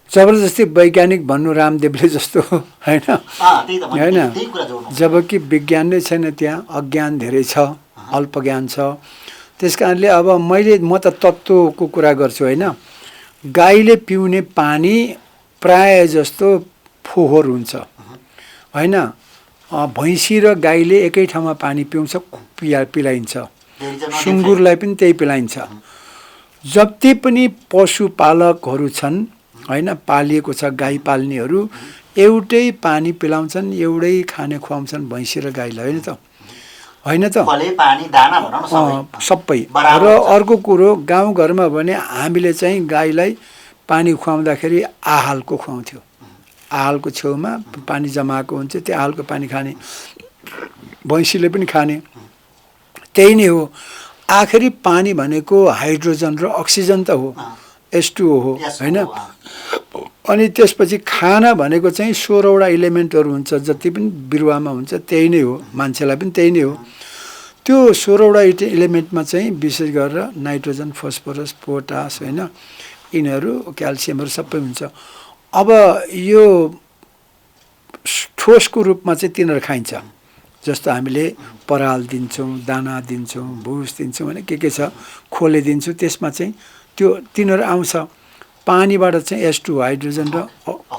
Speaker 2: जबरजस्ती वैज्ञानिक भन्नु रामदेवले जस्तो होइन, होइन। जबकि विज्ञान नै छैन, त्यहाँ अज्ञान धेरै छ, अल्प ज्ञान छ। त्यस कारणले अब म त तत्त्वको कुरा गर्छु होइन। गाईले पिउने पानी प्राय जस्तो फोहोर हुन्छ होइन। भैँसी र गाईले एकै ठाउँमा पानी पिउँछ, पिलाइन्छ। सुँगुरलाई पनि त्यही पिलाइन्छ। जति पनि पशुपालकहरू छन् होइन, पालिएको छ गाई पाल्नेहरू, एउटै पानी पिलाउँछन्, एउटै खाने खुवाउँछन् भैँसी र गाईलाई, होइन त? होइन त? सबै। र अर्को कुरो, गाउँघरमा भने हामीले चाहिँ गाईलाई पानी खुवाउँदाखेरि आहालको खुवाउँथ्यो। आहालको छेउमा पानी जमाएको हुन्छ, त्यो आहालको पानी खाने, भैँसीले पनि खाने, त्यही नै हो। आखिरी पानी भनेको हाइड्रोजन र अक्सिजन त हो, H2O हो होइन। अनि त्यसपछि खाना भनेको चाहिँ 16वटा इलिमेन्टहरू हुन्छ, जति पनि बिरुवामा हुन्छ त्यही नै हो, मान्छेलाई पनि त्यही नै हो। त्यो 16वटा इलिमेन्टमा चाहिँ विशेष गरेर नाइट्रोजन, फस्फोरस, पोटास होइन, यिनीहरू क्याल्सियमहरू सबै हुन्छ। अब यो ठोसको रूपमा चाहिँ तिनीहरू खाइन्छ, जस्तो हामीले पराल दिन्छौँ, दाना दिन्छौँ, भुस दिन्छौँ होइन, के छ खोले दिन्छौँ, त्यसमा चाहिँ त्यो तिनीहरू आउँछ। पानीबाट चाहिँ H2 हाइड्रोजन र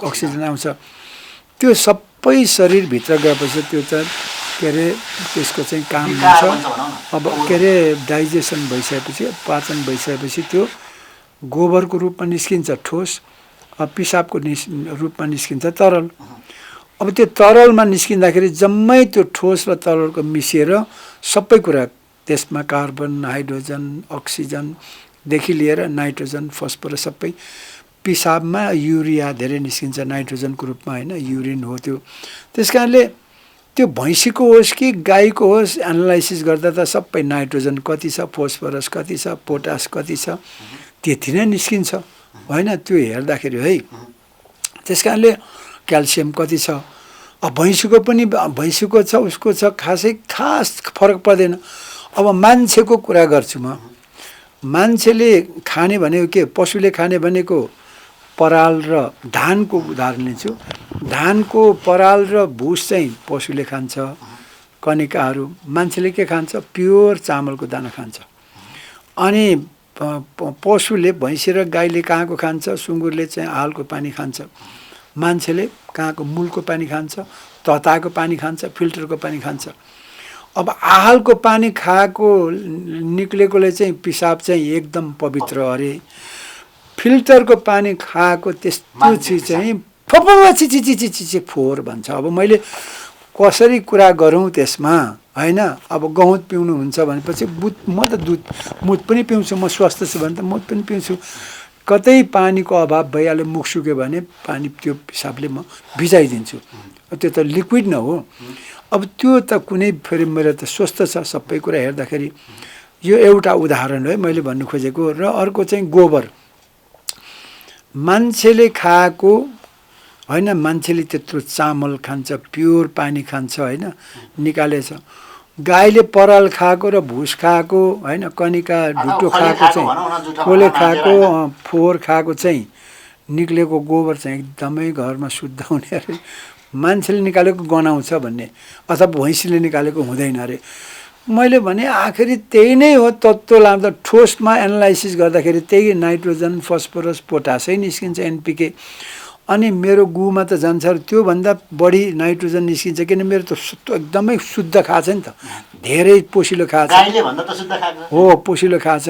Speaker 2: अक्सिजन आउँछ। त्यो सबै शरीरभित्र गएपछि त्यो चाहिँ के अरे त्यसको चाहिँ काम हुन्छ। अब के अरे डाइजेसन भइसकेपछि, पाचन भइसकेपछि त्यो गोबरको रूपमा निस्किन्छ ठोस, पिसाबको रूपमा निस्किन्छ तरल। अब त्यो तरलमा निस्किँदाखेरि जम्मै त्यो ठोस र तरलको मिसिएर सबै कुरा त्यसमा कार्बन, हाइड्रोजन, अक्सिजनदेखि लिएर नाइट्रोजन, फस्फोरस सबै पिसाबमा युरिया धेरै निस्किन्छ नाइट्रोजनको रूपमा होइन, युरिन हो त्यो। त्यस कारणले त्यो भैँसीको होस् कि गाईको होस् एनालाइसिस गर्दा त सबै नाइट्रोजन कति छ, फस्फोरस कति छ, पोटास कति छ, त्यति नै निस्किन्छ होइन त्यो हेर्दाखेरि है। त्यस कारणले क्याल्सियम कति छ, अब भैँसीको पनि भैँसीको छ उसको छ, खास फरक पर्दैन। अब मान्छेको कुरा गर्छु म, मान्छेले खाने भनेको के, पशुले खाने भनेको पराल र धानको उदाहरण लिन्छु। धानको पराल र भुस चाहिँ पशुले खान्छ, कनिकाहरू। मान्छेले के खान्छ, प्योर चामलको दाना खान्छ। अनि पशुले भैँसी र गाईले कहाँको खान्छ, सुँगुरले चाहिँ आहालको पानी खान्छ, मान्छेले कहाँको मूलको पानी खान्छ, तताएको पानी खान्छ, फिल्टरको पानी खान्छ। अब आहालको पानी खाएको निक्लेकोले चाहिँ पिसाब चाहिँ एकदम पवित्र अरे, फिल्टरको पानी खाएको त्यस्तो चिज चाहिँ छिछि फोहोर भन्छ। अब मैले कसरी कुरा गरौँ त्यसमा होइन। अब गहुँत पिउनुहुन्छ भनेपछि म त मुत पनि पिउँछु, म स्वस्थ छु भने त मुत पनि पिउँछु। कतै पानीको अभाव भइहाल्यो, मुख सुक्यो भने पानी त्यो पिसाबले म भिजाइदिन्छु, त्यो त लिक्विड न हो। अब त्यो त कुनै फेरि मेरो त स्वस्थ छ सबै कुरा हेर्दाखेरि। यो एउटा उदाहरण है मैले भन्नु खोजेको। र अर्को चाहिँ गोबर, मान्छेले खाएको होइन, मान्छेले त्यत्रो चामल खान्छ, प्योर पानी खान्छ होइन, निकालेछ। गाईले पराल खाएको र भुस खाएको होइन, कनिका ढुट्टो खाएको चाहिँ, खोले खाएको, फोहोर खाएको चाहिँ निक्लेको गोबर चाहिँ एकदमै घरमा शुद्ध हुने अरे। मान्छेले निकालेको गनाउँछ भन्ने, अथवा भैँसीले निकालेको हुँदैन अरे। मैले भने आखिरी त्यही नै हो तत्त्व लाउँदा, ठोसमा एनालाइसिस गर्दाखेरि त्यही नाइट्रोजन, फस्फोरस, पोटासै निस्किन्छ, एनपिके। अनि मेरो गुमा त जान्छ त्योभन्दा बढी नाइट्रोजन निस्किन्छ, किन मेरो त एकदमै शुद्ध खाछ नि त, धेरै पोसिलो खाछ हो, पोसिलो खाछ।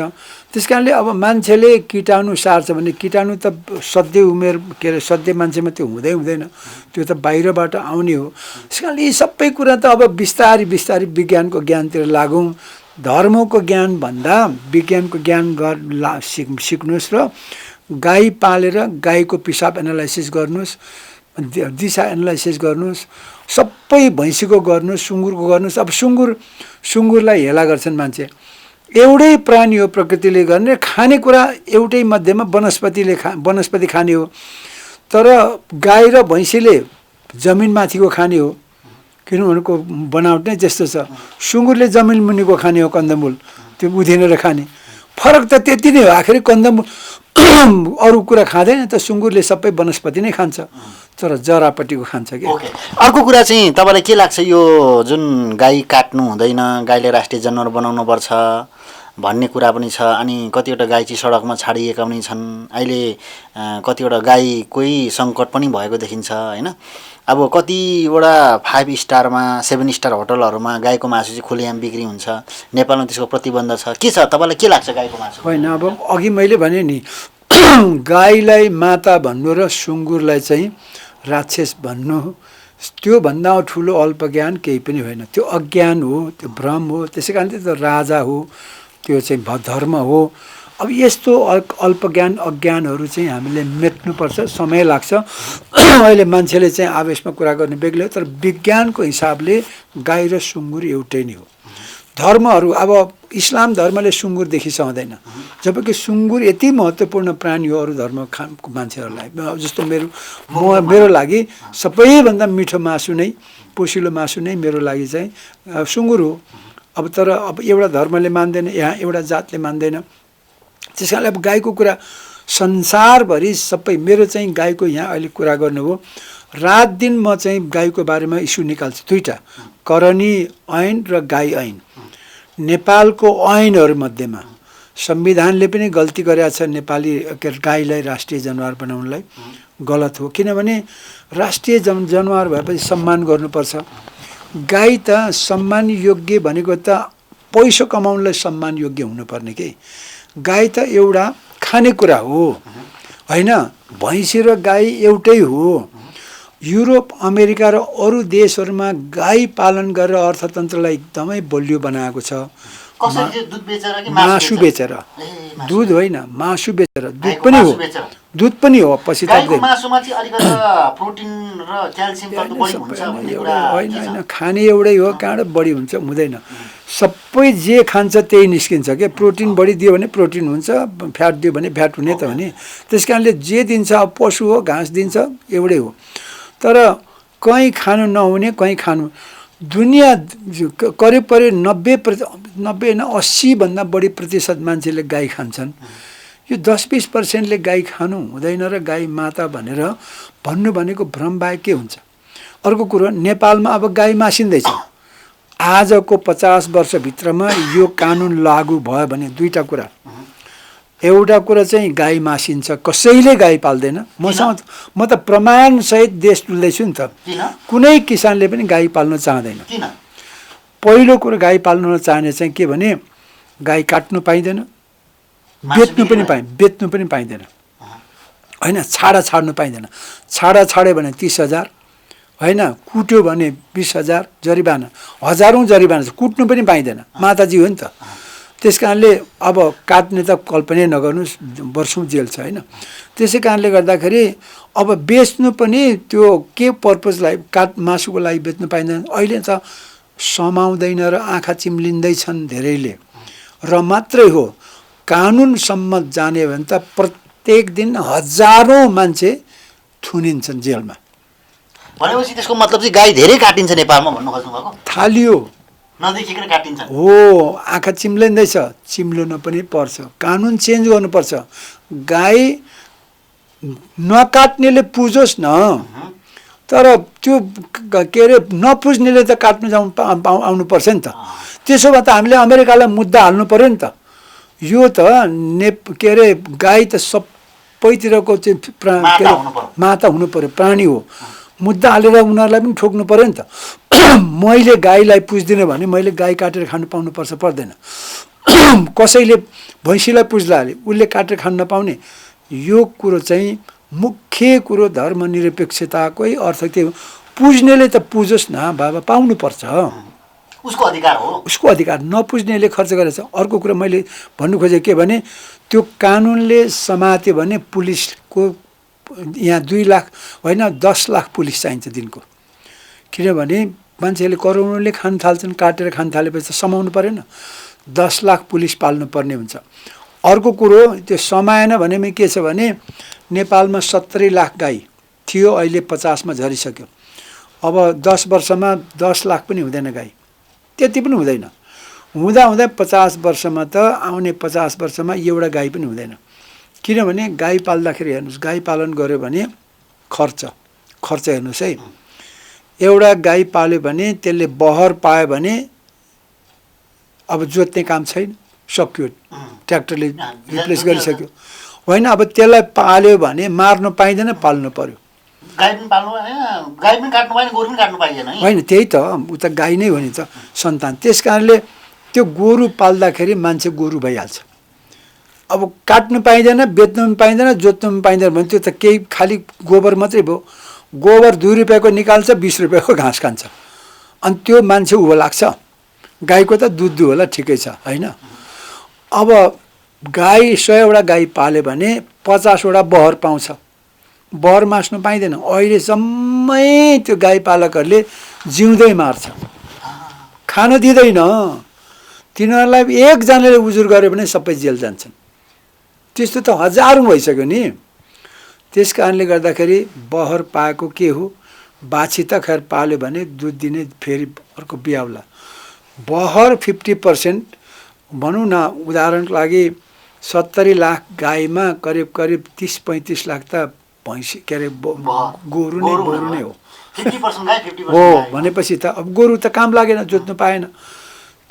Speaker 2: त्यस कारणले अब मान्छेले कीटाणु सार्छ भने कीटाणु त सधैँ उमेर के अरे सधैँ मान्छेमा त्यो हुँदैन, त्यो त बाहिरबाट आउने हो। त्यस कारणले यी सबै कुरा त अब बिस्तारी बिस्तारी विज्ञानको ज्ञानतिर लागौँ। धर्मको ज्ञान भन्दा विज्ञानको ज्ञान सिक्नुहोस् र गाई पालेर गाईको पिसाब एनालाइसिस गर्नुहोस्, दिशा एनालाइसिस गर्नुहोस्, सबै भैँसीको गर्नुहोस्, सुँगुरको गर्नुहोस्। अब सुँगुरलाई हेला गर्छन् मान्छे, एउटै प्राणी हो प्रकृतिले गर्ने, खानेकुरा एउटै मध्येमा वनस्पति खाने हो। तर गाई र भैँसीले जमिनमाथिको खाने हो, किनभनेको बनावट नै त्यस्तो छ। सुँगुरले जमिन मुनिको खाने हो, कन्दमूल त्यो उधिनेर खाने। फरक त त्यति नै हो, आखिरी कन्दमूल अरू कुरा खाँदैन त, सुँगुरले सबै वनस्पति नै खान्छ, तर जरापट्टिको खान्छ कि।
Speaker 1: अर्को कुरा चाहिँ तपाईँलाई के लाग्छ, यो जुन गाई काट्नु हुँदैन, गाईले राष्ट्रिय जनावर बनाउनु पर्छ भन्ने कुरा पनि छ। अनि कतिवटा गाई चाहिँ सडकमा छाडिएका पनि छन्। अहिले कतिवटा गाईकै सङ्कट पनि भएको देखिन्छ होइन। अब कतिवटा 5 स्टारमा 7 स्टार होटलहरूमा गाईको मासु चाहिँ खुलेआम बिक्री हुन्छ। नेपालमा त्यसको प्रतिबन्ध छ, के छ, तपाईँलाई के लाग्छ गाईको मासु?
Speaker 2: होइन, अब अघि मैले भने नि गाईलाई माता भन्नु र सुँगुरलाई चाहिँ राक्षस भन्नु, त्योभन्दा ठुलो अल्पज्ञान केही पनि होइन। त्यो अज्ञान हो, त्यो भ्रम हो। त्यसै कारण त्यो राजा हो, त्यो चाहिँ धर्म हो। अब यस्तो अल्पज्ञान अज्ञानहरू चाहिँ हामीले मेट्नुपर्छ, समय लाग्छ। अहिले मान्छेले चाहिँ आवेशमा कुरा गर्ने बेग्लै, तर विज्ञानको हिसाबले गाई र सुँगुर एउटै नै हो। धर्महरू अब इस्लाम धर्मले सुँगुरदेखि सहँदैन, जबकि सुँगुर यति महत्त्वपूर्ण प्राणी हो अरू धर्म मान्छेहरूलाई। जस्तो मेरो लागि सबैभन्दा मिठो मासु नै, पोसिलो मासु नै मेरो लागि चाहिँ सुँगुर हो। अब तर अब एउटा धर्मले मान्दैन, यहाँ एउटा जातले मान्दैन। त्यस कारणले अब गाईको कुरा संसारभरि सबै, मेरो चाहिँ गाईको यहाँ अहिले कुरा गर्नुभयो, रात दिन म चाहिँ गाईको बारेमा इस्यु निकाल्छु। दुईवटा, करनी ऐन र गाई ऐन। नेपालको ऐनहरूमध्येमा संविधानले पनि गल्ती गरेको छ, नेपाली गाईलाई राष्ट्रिय जनावर बनाउनलाई गलत हो। किनभने राष्ट्रिय जनावर भएपछि सम्मान गर्नुपर्छ। गाई त सम्मान योग्य भनेको त पैसा कमाउनलाई सम्मान योग्य हुनुपर्ने के। गाई त एउटा खानेकुरा हो होइन, भैँसी र गाई एउटै हो। युरोप, अमेरिका र अरू देशहरूमा गाई पालन गरेर अर्थतन्त्रलाई एकदमै बलियो बनाएको छ। मासु बेचेर, दुध होइन मासु बेचेर, दुध पनि हो, दुध पनि हो। पछि होइन खाने एउटै हो, कहाँबाट बढी हुन्छ हुँदैन। सबै जे खान्छ त्यही निस्किन्छ क्या। प्रोटिन बढी दियो भने प्रोटिन हुन्छ, फ्याट दियो भने फ्याट हुने त हो नि। त्यस कारणले जे दिन्छ, अब पशु हो घाँस दिन्छ एउटै हो। तर कहीँ खानु नहुने, कहीँ खानु, दुनियाँ करिब 90 होइन 80भन्दा बढी प्रतिशत मान्छेले गाई खान्छन्। यो 10-20%ले गाई खानु हुँदैन र गाई माता भनेर भन्नु भनेको भ्रम बाहेक के हुन्छ। अर्को कुरो, नेपालमा अब गाई मासिँदैछ। आजको 50 वर्षभित्रमा यो कानुन लागू भयो भने दुईवटा कुरा, एउटा कुरा चाहिँ गाई मासिन्छ, कसैले गाई पाल्दैन। म त प्रमाणसहित देश डुल्दैछु नि त। कुनै किसानले पनि गाई पाल्न चाहँदैन। पहिलो कुरो, गाई पाल्न नचाहने चाहिँ के भने गाई काट्नु पाइँदैन, बेच्नु पनि पाइँदैन होइन, छाडा छाड्नु पाइँदैन। छाडा छाड्यो भने 30,000 होइन, कुट्यो भने 20,000 जरिवाना, हजारौँ जरिवाना छ। कुट्नु पनि पाइँदैन, माताजी हो नि त। त्यस कारणले अब काट्ने त कल्पनै नगर्नुहोस्, वर्षौँ जेल छ होइन। त्यसै कारणले गर्दाखेरि अब बेच्नु पनि त्यो के पर्पजलाई, मासुको लागि बेच्नु पाइँदैन। अहिले त समाउँदैन र आँखा चिम्लिँदैछन् धेरैले। र मात्रै हो, कानुनसम्म जाने भने त प्रत्येक दिन हजारौँ मान्छे थुनिन्छन् जेलमा।
Speaker 1: भनेपछि त्यसको मतलब चाहिँ गाई धेरै काटिन्छ नेपालमा भन्नु खोज्नु भएको?
Speaker 2: थालियो
Speaker 1: नदेखिकन काटिन्छ
Speaker 2: हो, आँखा चिम्लिँदैछ, चिम्लिनु पनि पर्छ। कानुन चेन्ज गर्नुपर्छ। गाई नकाट्नेले पुजोस् न, तर त्यो के अरे नपुज्नेले त काट्नु आउनु पर्छ नि त। त्यसो भए त हामीले अमेरिकालाई मुद्दा हाल्नु पर्यो नि त। यो त के अरे गाई त सबैतिरको चाहिँ माता हुनु पर्यो, प्राणी हो। मुद्दा हालेर उनीहरूलाई पनि ठोक्नु पर्यो नि त। मैले गाईलाई पुज्दिनँ भने मैले गाई काटेर खानु पाउनुपर्छ, पर्दैन। कसैले भैँसीलाई पुज्ला हाले, उसले काटेर खानु नपाउने। यो कुरो चाहिँ मुख्य कुरो धर्मनिरपेक्षताकै अर्थ के हो। पुज्नेले त पुजोस् न बाबा, पाउनुपर्छ,
Speaker 1: उसको अधिकार हो,
Speaker 2: उसको अधिकार। नपुज्नेले खर्च गरेछ। अर्को कुरो मैले भन्नु खोजेँ के भने, त्यो कानुनले समात्यो भने पुलिसको यहाँ 2 लाख होइन 10 लाख पुलिस चाहिन्छ दिनको। किनभने मान्छेले करोडौँले खान थाल्छन्, काटेर खान थालेपछि त समाउनु परेन। 10 लाख पुलिस पाल्नु पर्ने हुन्छ। अर्को कुरो, त्यो समाएन भने के छ भने नेपालमा 70 लाख गाई थियो, अहिले 50 मा झरिसक्यो। अब 10 वर्षमा 10 लाख पनि हुँदैन गाई, त्यति पनि हुँदैन। हुँदा हुँदै 50 वर्षमा त आउने 50 वर्षमा एउटा गाई पनि हुँदैन। किनभने गाई पाल्दाखेरि हेर्नुहोस्, गाई पालन गर्यो भने खर्च हेर्नुहोस् है। एउटा गाई पाल्यो भने त्यसले बहर पायो भने अब जोत्ने काम छैन, सक्यो, ट्र्याक्टरले रिप्लेस गरिसक्यो होइन। अब त्यसलाई पाल्यो भने मार्नु पाइँदैन, पाल्नु पर्यो। होइन, त्यही त, उ त गाई नै हो नि त सन्तान। त्यस कारणले त्यो गोरु पाल्दाखेरि मान्छे गोरु भइहाल्छ। अब काट्नु पाइँदैन, बेच्नु पनि पाइँदैन, जोत्नु पनि पाइँदैन भने त्यो त केही खालि गोबर मात्रै भयो। गोबर 2 रुपियाँको निकाल्छ, 20 रुपियाँको घाँस खान्छ, अनि त्यो मान्छे उँभो लाग्छ। गाईको त दुध होला, ठिकै छ होइन। अब गाई 100वटा गाई पाल्यो भने 50वटा बहर पाउँछ। बहर मास्नु पाइँदैन। अहिले जम्मै त्यो गाई पालकहरूले जिउँदै मार्छ, खान दिँदैन। तिनीहरूलाई एकजनाले उजुर गर्यो भने सबै जेल जान्छन्। त्यस्तो त हजारौँ भइसक्यो नि। त्यस कारणले गर्दाखेरि बहर पाएको के हो, बाछी त खैर पाल्यो भने दुध दिने फेरि अर्को बिहाउला। बहर 50% भनौँ न, उदाहरणको लागि 70 लाख गाईमा करिब करिब 30-35 लाख त भैँसी के अरे गोरु नै हो।
Speaker 1: 50% गाई 50%
Speaker 2: हो भनेपछि त अब गोरु त काम लागेन, जोत्नु पाएन।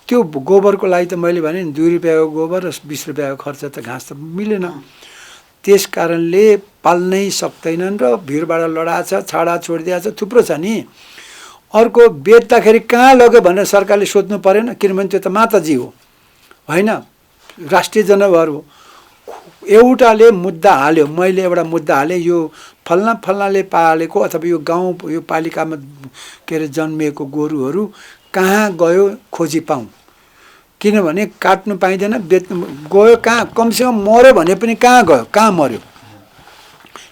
Speaker 2: त्यो गोबरको लागि त मैले भने नि 2 रुपियाँको गोबर र 20 रुपियाँको खर्च त घाँस त मिलेन। त्यस कारणले पाल्नै सक्दैनन् र भिडबाट लडाछ, छाडा छोडिदिया छ, थुप्रो छ नि। अर्को बेच्दाखेरि कहाँ लग्यो भनेर सरकारले सोध्नु परेन, किनभने त्यो त माताजी हो होइन, राष्ट्रिय जनावर हो। एउटाले मुद्दा हाल्यो, मैले एउटा मुद्दा हालेँ, यो फल्नाले पालेको अथवा यो गाउँ यो पालिकामा के अरे जन्मिएको गोरुहरू कहाँ गयो खोजी पाऊँ, किनभने काट्नु पाइँदैन, बेच्नु गयो कहाँ, कमसेकम मऱ्यो भने पनि कहाँ गयो, कहाँ मऱ्यो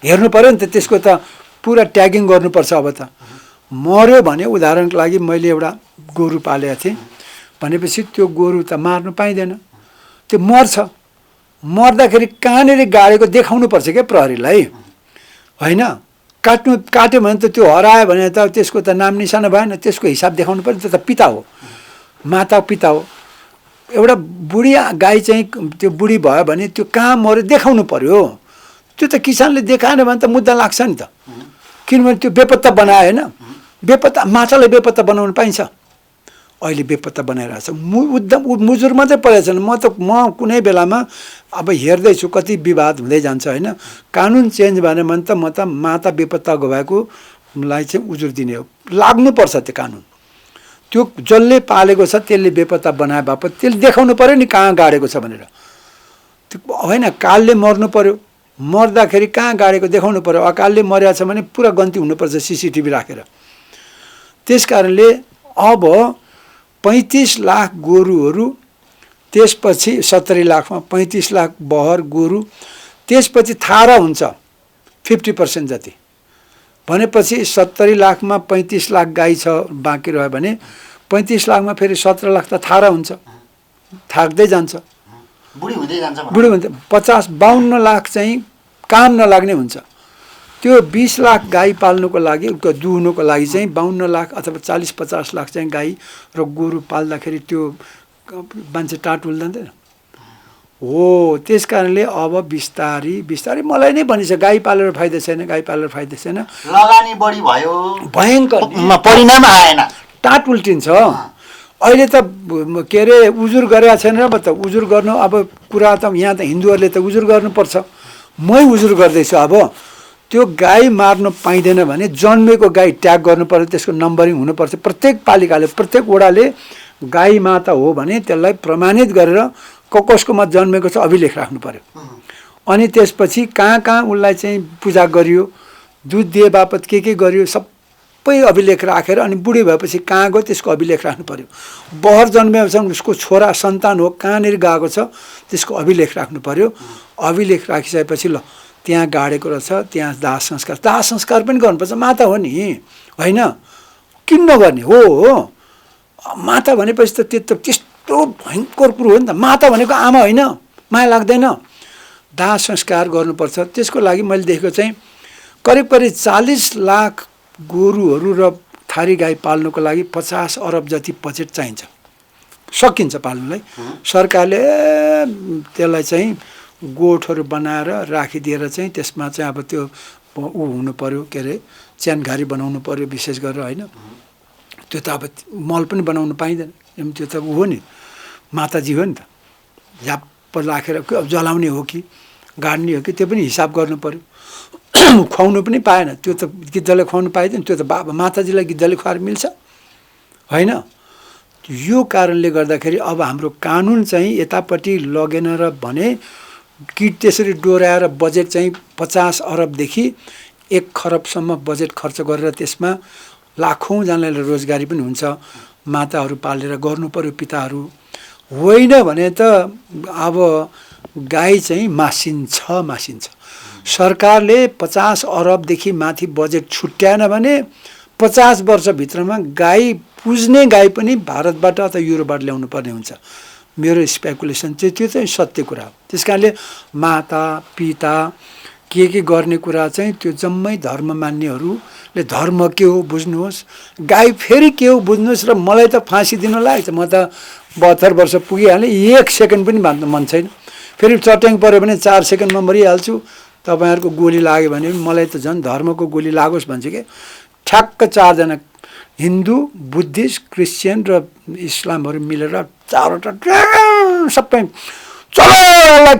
Speaker 2: हेर्नु पऱ्यो नि त। त्यसको त पुरा ट्यागिङ गर्नुपर्छ। अब त मऱ्यो भने, उदाहरणको लागि मैले एउटा गोरु पालेको थिएँ भनेपछि त्यो गोरु त मार्नु पाइँदैन, त्यो मर्छ। मर्दाखेरि कहाँनिर गाडेको देखाउनु पर्छ क्या प्रहरीलाई होइन। काट्यो भने त त्यो हरायो भने त त्यसको त नाम निशाना भएन, त्यसको हिसाब देखाउनु पर्छ। त्यो त पिता हो, माता पिता हो। एउटा बुढी गाई चाहिँ त्यो बुढी भयो भने त्यो कहाँ मऱ्यो देखाउनु पर्यो। त्यो त किसानले देखाएन भने त मुद्दा लाग्छ नि त, किनभने त्यो बेपत्ता बनायो होइन। बेपत्ता माछालाई बेपत्ता बनाउनु पाइन्छ, अहिले बेपत्ता बनाइरहेछ। मुजुर मात्रै परेको छैन। म कुनै बेलामा अब हेर्दैछु कति विवाद हुँदै जान्छ होइन। कानुन चेन्ज भएन भने त म त माता बेपत्ता गएकोलाई चाहिँ उजुर दिने हो, लाग्नुपर्छ त्यो कानुन। त्यो जसले पालेको छ त्यसले बेपत्ता बनाए बापत त्यसले देखाउनु पऱ्यो नि कहाँ गाडेको छ भनेर। त्यो होइन, कालले मर्नु पऱ्यो, मर्दाखेरि कहाँ गाडेको देखाउनु पऱ्यो। अकालले मर्या छ भने पुरा गन्ती हुनुपर्छ CCTV राखेर। त्यस कारणले अब 35 लाख गोरुहरू, त्यसपछि 70 लाखमा 35 लाख बहर गोरु, त्यसपछि थारा हुन्छ 50% जति भनेपछि 70 लाखमा 35 लाख गाई छ बाँकी रह्यो भने 35 लाखमा फेरि 17 लाख त थारा हुन्छ, थाक्दै जान्छ,
Speaker 1: बुढी हुँदै जान्छ।
Speaker 2: 50-52 लाख चाहिँ काम नलाग्ने हुन्छ। त्यो 20 लाख गाई पाल्नुको लागि, दुहुनुको लागि चाहिँ 52 लाख अथवा 40-50 लाख चाहिँ गाई र गोरु पाल्दाखेरि त्यो मान्छे टाट उल्दैन हो। त्यस कारणले अब बिस्तारी मलाई नै भनिन्छ गाई पालेर फाइदा छैन, गाई पालेर फाइदा छैन,
Speaker 1: लगानी बढी भयो,
Speaker 2: भयङ्कर
Speaker 1: परिणाम आएन,
Speaker 2: टाट उल्टिन्छ। अहिले त के अरे उजुर गरेका छैन र त उजुर गर्नु, अब कुरा त यहाँ त हिन्दूहरूले त उजुर गर्नुपर्छ, मै उजुर गर्दैछु। अब त्यो गाई मार्नु पाइँदैन भने जन्मेको गाई ट्याग गर्नु पर्यो, त्यसको नम्बरिङ हुनुपर्छ। प्रत्येक पालिकाले, प्रत्येक वडाले गाई माता हो भने त्यसलाई प्रमाणित गरेर कसकोमा जन्मेको छ अभिलेख राख्नु पर्यो। अनि त्यसपछि कहाँ कहाँ उसलाई चाहिँ पूजा गरियो, दुध दिए बापत के गरियो, सबै अभिलेख राखेर अनि बुढी भएपछि कहाँ गयो त्यसको अभिलेख राख्नु पर्यो। बहर जन्मेपछि उसको छोरा सन्तान हो कहाँनिर गएको छ त्यसको अभिलेख राख्नु पर्यो। अभिलेख राखिसकेपछि ल त्यहाँ गाडेको रहेछ, त्यहाँ दाह संस्कार पनि गर्नुपर्छ। माता हो नि होइन, किन नगर्ने हो। माता भनेपछि त त्यो त त्यस्तो भयङ्कर कुरो हो नि त। माता भनेको आमा होइन, माया लाग्दैन, दाह संस्कार गर्नुपर्छ। त्यसको लागि मैले देखेको चाहिँ करिब 40 लाख गोरुहरू र थारी गाई पाल्नुको लागि 50 अरब जति बजेट चाहिन्छ, सकिन्छ पाल्नुलाई। सरकारले त्यसलाई चाहिँ गोठहरू बनाएर राखिदिएर चाहिँ त्यसमा चाहिँ अब त्यो हुनु पर्यो, के अरे च्यानघारी बनाउनु पर्यो विशेष गरेर होइन। त्यो त अब मल पनि बनाउनु पाइँदैन, त्यो त हो नि, माताजी हो नि त। झ्याप्प राखेर जलाउने हो कि गाड्ने हो कि त्यो पनि हिसाब गर्नु पर्यो। खुवाउनु पनि पाएन, त्यो त गिद्धले खुवाउनु पाइँदैन, त्यो त माताजीलाई गिद्धले खुवाएर मिल्छ होइन। यो कारणले गर्दाखेरि अब हाम्रो कानुन चाहिँ यतापट्टि लगेन र भने किट त्यसरी डोर्याएर बजेट चाहिँ 50 अरबदेखि 1 खरबसम्म बजेट खर्च गरेर त्यसमा लाखौँजनालाई रोजगारी पनि हुन्छ। माताहरू पालेर गर्नु पर्यो पिताहरू, होइन भने त अब गाई चाहिँ मासिन्छ। सरकारले 50 अरबदेखि माथि बजेट छुट्याएन भने 50 वर्षभित्रमा गाई पुज्ने गाई पनि भारतबाट अथवा युरोपबाट ल्याउनु पर्ने हुन्छ। मेरो स्पेकुलेसन चाहिँ त्यो चाहिँ सत्य कुरा हो। त्यस कारणले माता पिता के गर्ने कुरा चाहिँ त्यो जम्मै धर्म मान्नेहरूले धर्म के हो बुझ्नुहोस्, गाई फेरि के हो बुझ्नुहोस्। र मलाई त फाँसी दिन लागेको छ, म त 72 वर्ष पुगिहालेँ, 1 सेकेन्ड पनि बाँच्न मन छैन। फेरि चट्याङ पऱ्यो भने 4 सेकेन्डमा मरिहाल्छु। तपाईँहरूको गोली लाग्यो भने मलाई त झन् धर्मको गोली लागोस् भन्छु कि। ठ्याक्क 4 जना हिन्दू, बुद्धिस्ट, क्रिस्चियन र इस्लामहरू मिलेर 4वटा सबै चलो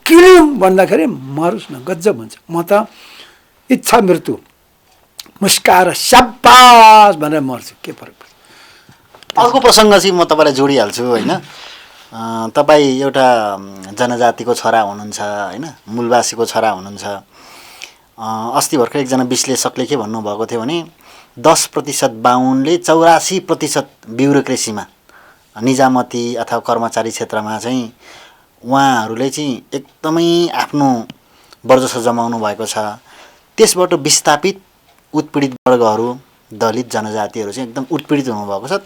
Speaker 2: किलिम भन्दाखेरि मरोस् न, गजब हुन्छ। म त इच्छा मृत्यु मुस्काएर स्याबास भनेर मर्छु, के फरक पर्छ।
Speaker 1: अर्को प्रसङ्ग चाहिँ म तपाईँलाई जोडिहाल्छु होइन। तपाईँ एउटा जनजातिको छोरा हुनुहुन्छ होइन, मूलवासीको छोरा हुनुहुन्छ। अस्ति भर्खर एकजना विश्लेषकले के भन्नुभएको थियो भने 10% बाहुनले 84% ब्युरोक्रेसीमा निजामती अथवा कर्मचारी क्षेत्रमा चाहिँ उहाँहरूले चाहिँ एकदमै आफ्नो वर्चस्व जमाउनु भएको छ। त्यसबाट विस्थापित उत्पीडित वर्गहरू, दलित जनजातिहरू चाहिँ एकदम उत्पीडित हुनुभएको छ।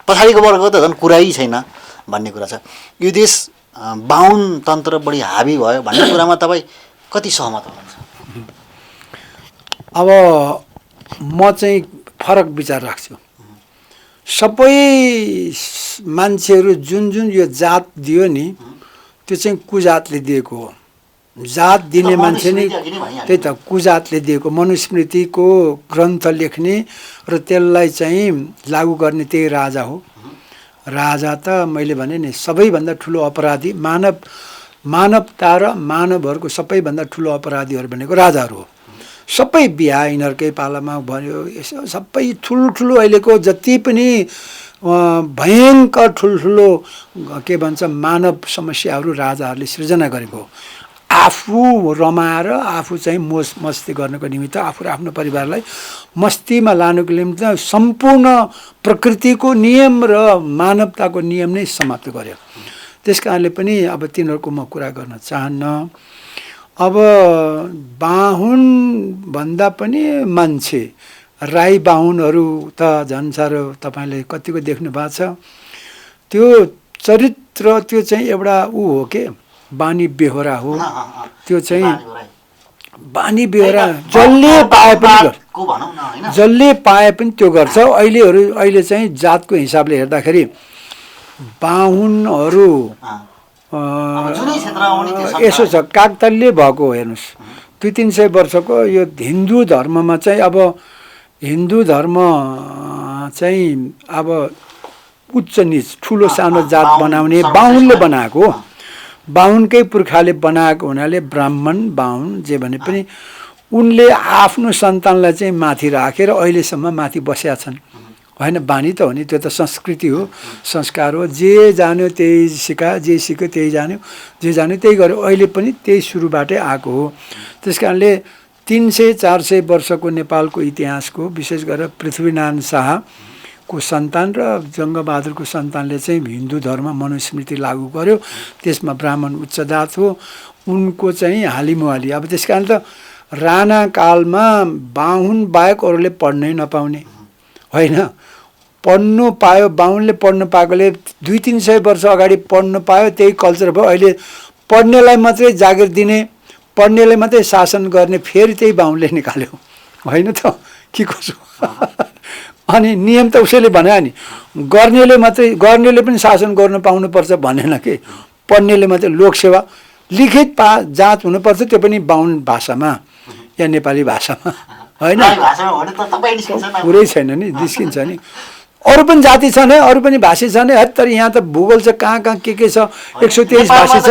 Speaker 1: पछाडिको वर्गको त झन् कुरै छैन भन्ने कुरा छ। यो देश बाहुन तन्त्र बढी हावी भयो भन्ने कुरामा तपाईँ कति सहमत हुनुहुन्छ?
Speaker 2: अब म चाहिँ फरक विचार राख्छु। सबै मान्छेहरू जुन यो जात दियो नि, त्यो चाहिँ कुजातले दिएको हो। जात दिने मान्छे नै त्यही त कुजातले दिएको। मनुस्मृतिको ग्रन्थ लेख्ने र त्यसलाई चाहिँ लागू गर्ने त्यही राजा हो। राजा त मैले भने नि सबैभन्दा ठुलो अपराधी मानवता र मानवहरूको सबैभन्दा ठुलो अपराधीहरू भनेको राजाहरू हो। सबै बिहा यिनीहरूकै पालामा भयो। यसो सबै ठुल्ठुलो अहिलेको जति पनि भयङ्कर ठुल्ठुलो के भन्छ मानव समस्याहरू राजाहरूले सृजना गरेको। आफू रमाएर आफू चाहिँ मस्ती गर्नको निमित्त आफू र आफ्नो परिवारलाई मस्तीमा लानुको निमित्त सम्पूर्ण प्रकृतिको नियम र मानवताको नियम नै समाप्त गर्यो। त्यस कारणले पनि अब तिनीहरूको म कुरा गर्न चाहन्न। अब बाहुन भन्दा पनि मान्छे, राई बाहुनहरू त झन् साह्रो तपाईँले कतिको देख्नु भएको छ। त्यो चरित्र त्यो चाहिँ एउटा हो के बानी बेहोरा हो। त्यो चाहिँ बानी बेहोरा जसले पाए पनि त्यो गर्छ। अहिले चाहिँ जातको हिसाबले हेर्दाखेरि बाहुनहरू यसो छ, काकतालीय भएको हेर्नुहोस्। 200-300 वर्षको यो हिन्दू धर्ममा चाहिँ अब हिन्दू धर्म चाहिँ अब उच्च निच ठुलो सानो जात बनाउने बाहुनले बनाएको। बाहुनकै पुर्खाले बनाएको हुनाले ब्राह्मण बाहुन जे भने पनि उनले आफ्नो सन्तानलाई चाहिँ माथि राखेर अहिलेसम्म माथि बसेका छन् होइन। बानी त हो नि, त्यो त संस्कृति हो, संस्कार हो। जे जान्यो त्यही सिका, जे सिक्यो त्यही जान्यो, जे जान्यो त्यही गर्यो। अहिले पनि त्यही सुरुबाटै आएको हो। त्यस कारणले 300-400 वर्षको नेपालको इतिहासको विशेष गरेर पृथ्वीनारायण शाहको सन्तान र जङ्गबहादुरको सन्तानले चाहिँ हिन्दू धर्म मनुस्मृति लागू गर्यो। त्यसमा ब्राह्मण उच्च जात हो, उनको चाहिँ हालिमुहाली। अब त्यस कारण त राणा कालमा बाहुन बाहेक अरूले पढ्नै नपाउने होइन। पढ्नु पायो, बाहुनले पढ्नु पाएकोले 200-300 वर्ष अगाडि पढ्नु पायो, त्यही कल्चर भयो। अहिले पढ्नेलाई मात्रै जागिर दिने, पढ्नेलाई मात्रै शासन गर्ने फेरि त्यही बाहुनले निकाल्यो होइन त के कसो। अनि नियम त उसैले भने नि, गर्नेले पनि शासन गर्नु पाउनुपर्छ भनेन कि, पढ्नेले मात्रै लोकसेवा लिखित जाँच हुनुपर्छ, त्यो पनि बाहुन भाषामा या नेपाली भाषामा होइन। पुरै छैन नि, निस्किन्छ नि। अरू पनि जाति छन् है, अरू पनि भाषी छन् है, तर यहाँ त भूगोल छ, कहाँ के छ। 123 भाषी छ।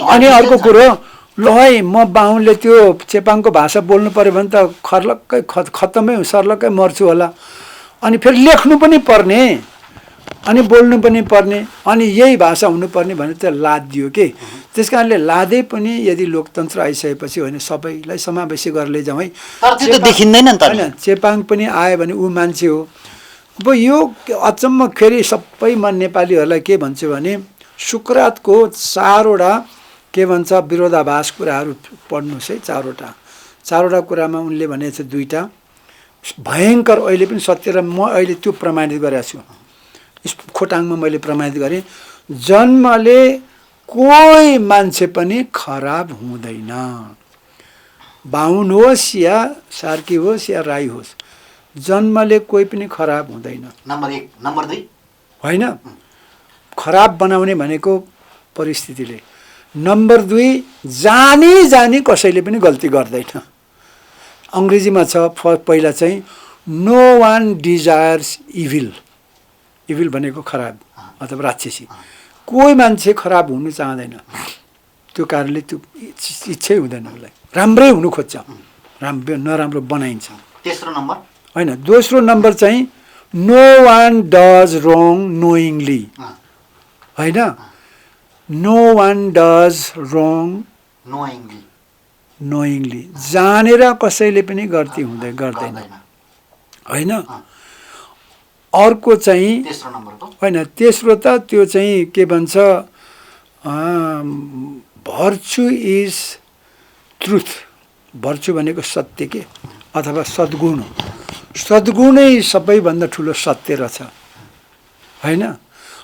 Speaker 2: अनि अर्को कुरो, ल है म बाहुनले त्यो चेपाङको भाषा बोल्नु पऱ्यो भने त खर्लक्कै खत्तमै सर्लक्कै मर्छु होला। अनि फेरि लेख्नु पनि पर्ने अनि बोल्नु पनि पर्ने अनि यही भाषा हुनुपर्ने भने त लाद दियो के। त्यस कारणले लादै पनि यदि लोकतन्त्र आइसकेपछि होइन सबैलाई समावेशी गरेर लैजाउँ है।
Speaker 1: देखिँदैन नि त
Speaker 2: होइन, चेपाङ पनि आयो भने ऊ मान्छे हो। अब यो अचम्म फेरि सबै नेपालीहरूलाई के भन्छु भने सुकरातको 4वटा के भन्छ विरोधाभास कुराहरू पढ्नुहोस् है। 4वटा कुरामा उनले भनेको छ 2टा भयङ्कर अहिले पनि सत्य र म अहिले त्यो प्रमाणित गरेको छु। खोटाङमा मैले प्रमाणित गरेँ, जन्मले कोही मान्छे पनि खराब हुँदैन। बाहुन होस् या सार्की होस् या राई होस्, जन्मले कोही पनि खराब हुँदैन।
Speaker 1: नम्बर 1, नम्बर 2
Speaker 2: होइन, खराब बनाउने भनेको परिस्थितिले। नम्बर 2, जानी कसैले पनि गल्ती गर्दैन। अङ्ग्रेजीमा छ पहिला चाहिँ no one desires evil. Evil भनेको खराब अथवा राक्षसी। कोही मान्छे खराब हुनु चाहँदैन, त्यो कारणले त्यो इच्छै हुँदैन उसलाई, राम्रै हुनु खोज्छ, नराम्रो बनाइन्छ।
Speaker 1: तेस्रो नम्बर
Speaker 2: होइन, दोस्रो नम्बर चाहिँ no one does wrong knowingly. होइन, no one does wrong knowingly, जानेर कसैले पनि गल्ती गर्दैन। होइन, अर्को चाहिँ होइन, तेस्रो त त्यो चाहिँ के भन्छ, भर्चु इज ट्रुथ। भर्चु भनेको सत्य के अथवा सद्गुण हो। सद्गुणै सबैभन्दा ठुलो सत्य रहेछ। होइन,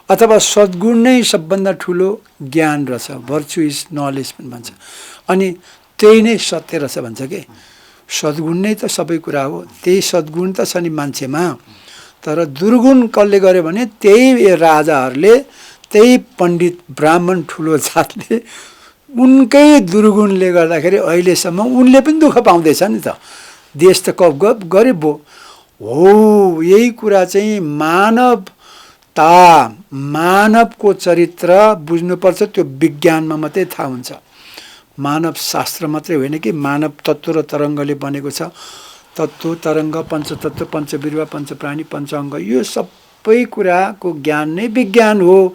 Speaker 2: अथवा सद्गुण नै सबभन्दा ठुलो ज्ञान रहेछ। भर्चु इज नलेज पनि भन्छ। अनि त्यही नै सत्य रहेछ भन्छ के। सद्गुण नै त सबै कुरा हो, त्यही सद्गुण त छ नि मान्छेमा। तर दुर्गुण कसले गर्यो भने त्यही राजाहरूले, त्यही पण्डित ब्राह्मण ठुलो जातले उनकै दुर्गुणले गर्दाखेरि अहिलेसम्म उनले पनि दुःख पाउँदैछ नि त। देश त गफ गरिब हो। यही कुरा चाहिँ मानवको चरित्र बुझ्नुपर्छ। त्यो विज्ञानमा मात्रै थाहा हुन्छ। मानव शास्त्र मात्रै होइन कि मानव तत्त्व र तरङ्गले बनेको छ। तत्त्व, तरङ्ग, पञ्चतत्त्व, पञ्चबिरुवा, पञ्चप्राणी, पञ्चाङ्ग, यो सबै कुराको ज्ञान नै विज्ञान हो।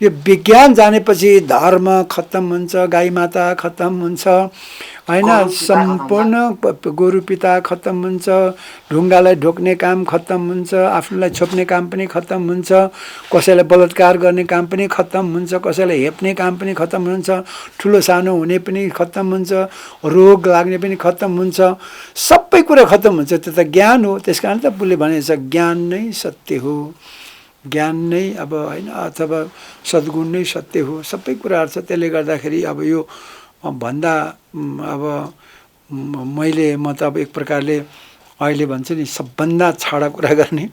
Speaker 2: यो विज्ञान जानेपछि धर्म खत्तम हुन्छ, गाई माता खत्तम हुन्छ, होइन, सम्पूर्ण गोरु पिता खत्तम हुन्छ, ढुङ्गालाई ढोक्ने काम खत्तम हुन्छ, आफूलाई छोप्ने काम पनि खत्तम हुन्छ, कसैलाई बलात्कार गर्ने काम पनि खत्तम हुन्छ, कसैलाई हेप्ने काम पनि खत्तम हुन्छ, ठुलो सानो हुने पनि खत्तम हुन्छ, रोग लाग्ने पनि खत्तम हुन्छ, सबै कुरा खत्तम हुन्छ। त्यो त ज्ञान हो। त्यस कारण त बुले भनेको छ ज्ञान नै सत्य हो। ज्ञान नै अब होइन, अथवा सद्गुण नै सत्य हो। सबै कुराहरू छ। त्यसले गर्दाखेरि अब यो भन्दा अब म त अब एक प्रकारले अहिले भन्छ नि, सबभन्दा छाडा कुरा गर्ने,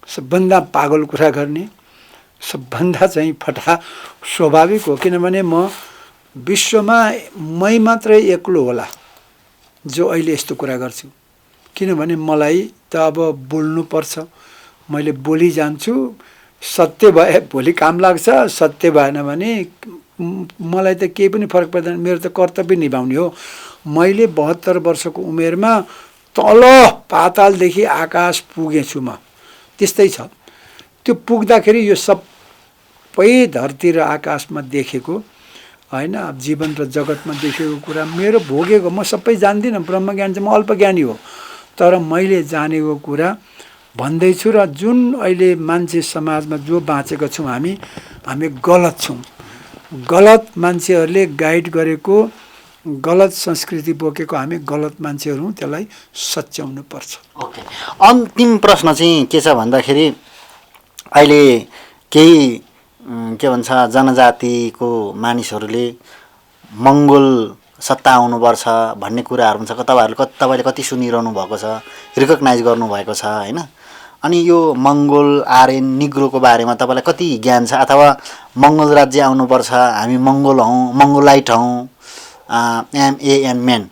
Speaker 2: सबभन्दा पागल कुरा गर्ने, सबभन्दा चाहिँ फटा स्वाभाविक हो। किनभने म विश्वमा मै मात्रै एक्लो होला जो अहिले यस्तो कुरा गर्छु। किनभने मलाई त अब बोल्नुपर्छ, मैले बोली जान्छु। सत्य भए भोलि काम लाग्छ, सत्य भएन भने मलाई त केही पनि फरक पर्दैन। मेरो त कर्तव्य निभाउने हो। मैले 72 वर्षको उमेरमा तल पातालदेखि आकाश पुगेछु म। त्यस्तै छ। त्यो पुग्दाखेरि यो सबै धरती र आकाशमा देखेको, होइन, जीवन र जगतमा देखेको कुरा मेरो भोगेको, म सबै जान्दिनँ। ब्रह्मज्ञान चाहिँ म अल्पज्ञानी हो। तर मैले जानेको कुरा भन्दैछु। र जुन अहिले मान्छे समाजमा जो बाँचेका छौँ हामी गलत छौँ। गलत मान्छेहरूले गाइड गरेको, गलत संस्कृति बोकेको हामी गलत मान्छेहरू हौँ। त्यसलाई सच्याउनु पर्छ।
Speaker 1: ओके, अन्तिम प्रश्न चाहिँ के छ भन्दाखेरि अहिले केही के भन्छ जनजातिको मानिसहरूले मङ्गोल सत्ता आउनुपर्छ भन्ने कुराहरू हुन्छ। तपाईँले कति सुनिरहनु भएको छ, रिकग्नाइज गर्नुभएको छ, होइन? अनि यो मङ्गोल, आर्यन, निग्रोको बारेमा तपाईँलाई कति ज्ञान छ? अथवा मङ्गोल राज्य आउनुपर्छ, हामी मङ्गोल हौँ, मङ्गोलाइट हौँ, MAN म्यान,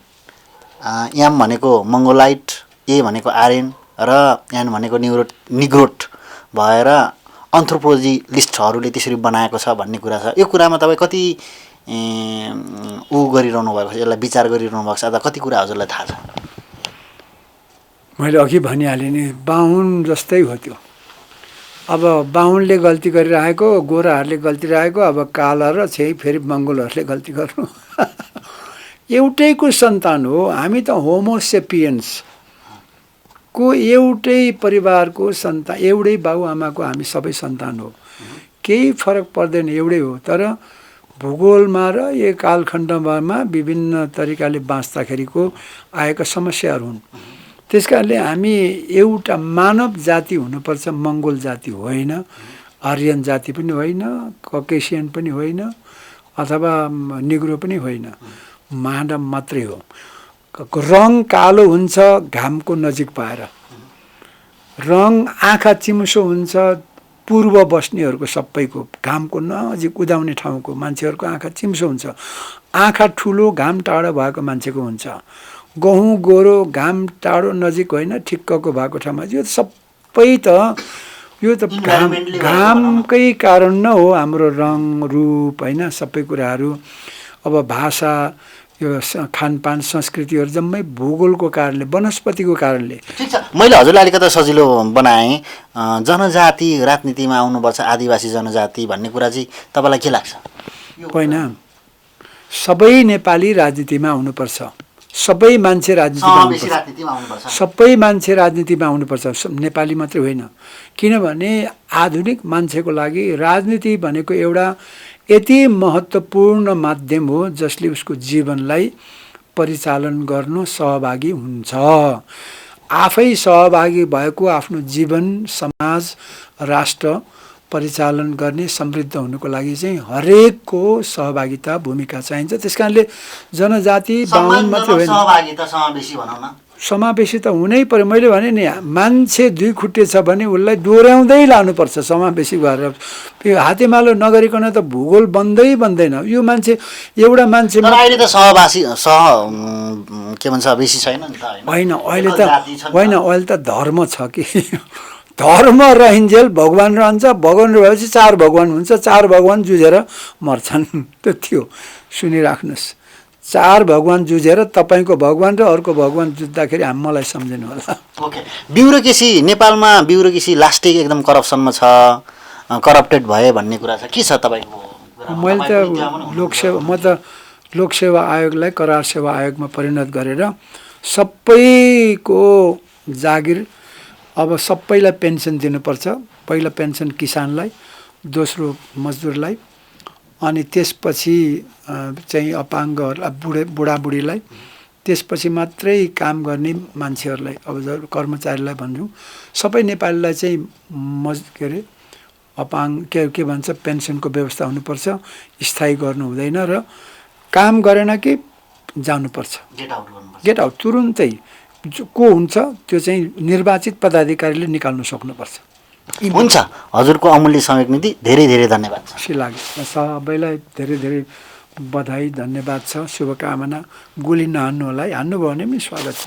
Speaker 1: एम भनेको मङ्गोलाइट, ए भनेको आर्यन र एन भनेको निग्रोट भएर एन्थ्रोपोलोजिस्टहरूले त्यसरी बनाएको छ भन्ने कुरा छ। यो कुरामा तपाईँ कति गरिरहनु भएको छ, यसलाई विचार गरिरहनु भएको छ, अथवा कति कुरा हजुरलाई थाहा छ?
Speaker 2: मैले अघि भनिहालेँ नि, बाहुन जस्तै हो त्यो। अब बाहुनले गल्ती गरिरहेको, गोराहरूले गल्ती रहेको, अब काला र फेरि मङ्गोलहरूले गल्ती गर्नु एउटैको सन्तान हो। हामी त होमोसेपियन्स को एउटै परिवारको सन्तान, एउटै बाबुआमाको हामी सबै सन्तान हो। केही फरक पर्दैन, एउटै हो। तर भूगोलमा र यो कालखण्डमा विभिन्न तरिकाले बाँच्दाखेरिको आएका समस्याहरू हुन्। त्यस कारणले हामी एउटा मानव जाति हुनुपर्छ, मङ्गोल जाति होइन, आर्यन जाति पनि होइन, ककेसियन पनि होइन, अथवा निग्रो पनि होइन, मानव मात्रै हो। रङ कालो हुन्छ घामको नजिक पाएर, रङ आँखा चिम्सो हुन्छ पूर्व बस्नेहरूको सबैको, घामको नजिक उदाउने ठाउँको मान्छेहरूको आँखा चिम्सो हुन्छ, आँखा ठुलो घाम टाढो भएको मान्छेको हुन्छ, गहुँ गोरो घाम टाढो नजिक होइन ठिक्कको भएको ठाउँमा, यो सबै त यो त घामकै कारण न हो। हाम्रो रङ रूप होइन सबै कुराहरू, अब भाषा, यो खानपान संस्कृतिहरू जम्मै भूगोलको कारणले, वनस्पतिको कारणले।
Speaker 1: ठिक छ, मैले हजुरलाई अलिकति सजिलो बनाएँ। जनजाति राजनीतिमा आउनुपर्छ, आदिवासी जनजाति भन्ने कुरा चाहिँ तपाईँलाई के लाग्छ?
Speaker 2: होइन, सबै नेपाली राजनीतिमा आउनुपर्छ, सबै मान्छे राजनीतिमा आउनुपर्छ, सबै मान्छे राजनीतिमा आउनुपर्छ, नेपाली मात्रै होइन। किनभने आधुनिक मान्छेको लागि राजनीति भनेको एउटा यति महत्त्वपूर्ण माध्यम हो जसले उसको जीवनलाई परिचालन गर्नु सहभागी हुन्छ। आफै सहभागी भएको आफ्नो जीवन, समाज, राष्ट्र परिचालन गर्ने, समृद्ध हुनुको लागि चाहिँ हरेकको सहभागिता भूमिका चाहिन्छ। त्यस कारणले जनजाति बाहुन मात्रै होइन, समावेशी त हुनै पर्यो। मैले भने नि, मान्छे दुई खुट्टे छ भने उसलाई डोर्याउँदै लानुपर्छ समावेशी गरेर। यो हातेमालो नगरिकन त भूगोल बन्दैन। यो मान्छे एउटा मान्छे
Speaker 1: अहिले त सहवासी के भन्छ बेसी छैन नि त
Speaker 2: होइन, अहिले त धर्म छ कि धर्म रहन्जेल भगवान रहन्छ, भगवान रहेपछि चार भगवान हुन्छ, चार भगवान जुझेर मर्छन्। त्यो थियो, सुनिराख्नुहोस्, चार भगवान जुझेर तपाईँको भगवान र अर्को भगवान जुझ्दाखेरि मलाई सम्झिनु होला।
Speaker 1: ओके, ब्युरोक्रेसी नेपालमा ब्युरोक्रेसी लास्टिक एकदम करप्सनमा छ, करप्टेड भए भन्ने कुरा छ, के छ तपाईँको?
Speaker 2: मैले त लोकसेवा आयोगलाई करार सेवा आयोगमा परिणत गरेर सबैको जागिर, अब सबैलाई पेन्सन दिनुपर्छ। पहिला पेन्सन किसानलाई, दोस्रो मजदुरलाई, अनि त्यसपछि चाहिँ अपाङ्गहरूलाई, बुढाबुढीलाई, त्यसपछि मात्रै काम गर्ने मान्छेहरूलाई, अब कर्मचारीलाई भन्छु, सबै नेपालीलाई चाहिँ के अरे के भन्छ पेन्सनको व्यवस्था हुनुपर्छ, स्थायी गर्नु हुँदैन र काम गरेन कि जानुपर्छ, गेट आउट तुरुन्तै। को हुन्छ त्यो चाहिँ निर्वाचित पदाधिकारीले निकाल्नु सक्नुपर्छ।
Speaker 1: हुन्छ, हजुरको अमूल्य समयको निम्ति धेरै धेरै धन्यवाद छ।
Speaker 2: खुसी लाग्यो, सबैलाई धेरै धेरै बधाई, धन्यवाद छ, शुभकामना। गोली नहान्नु होला है, हान्नुभयो भने पनि स्वागत छ।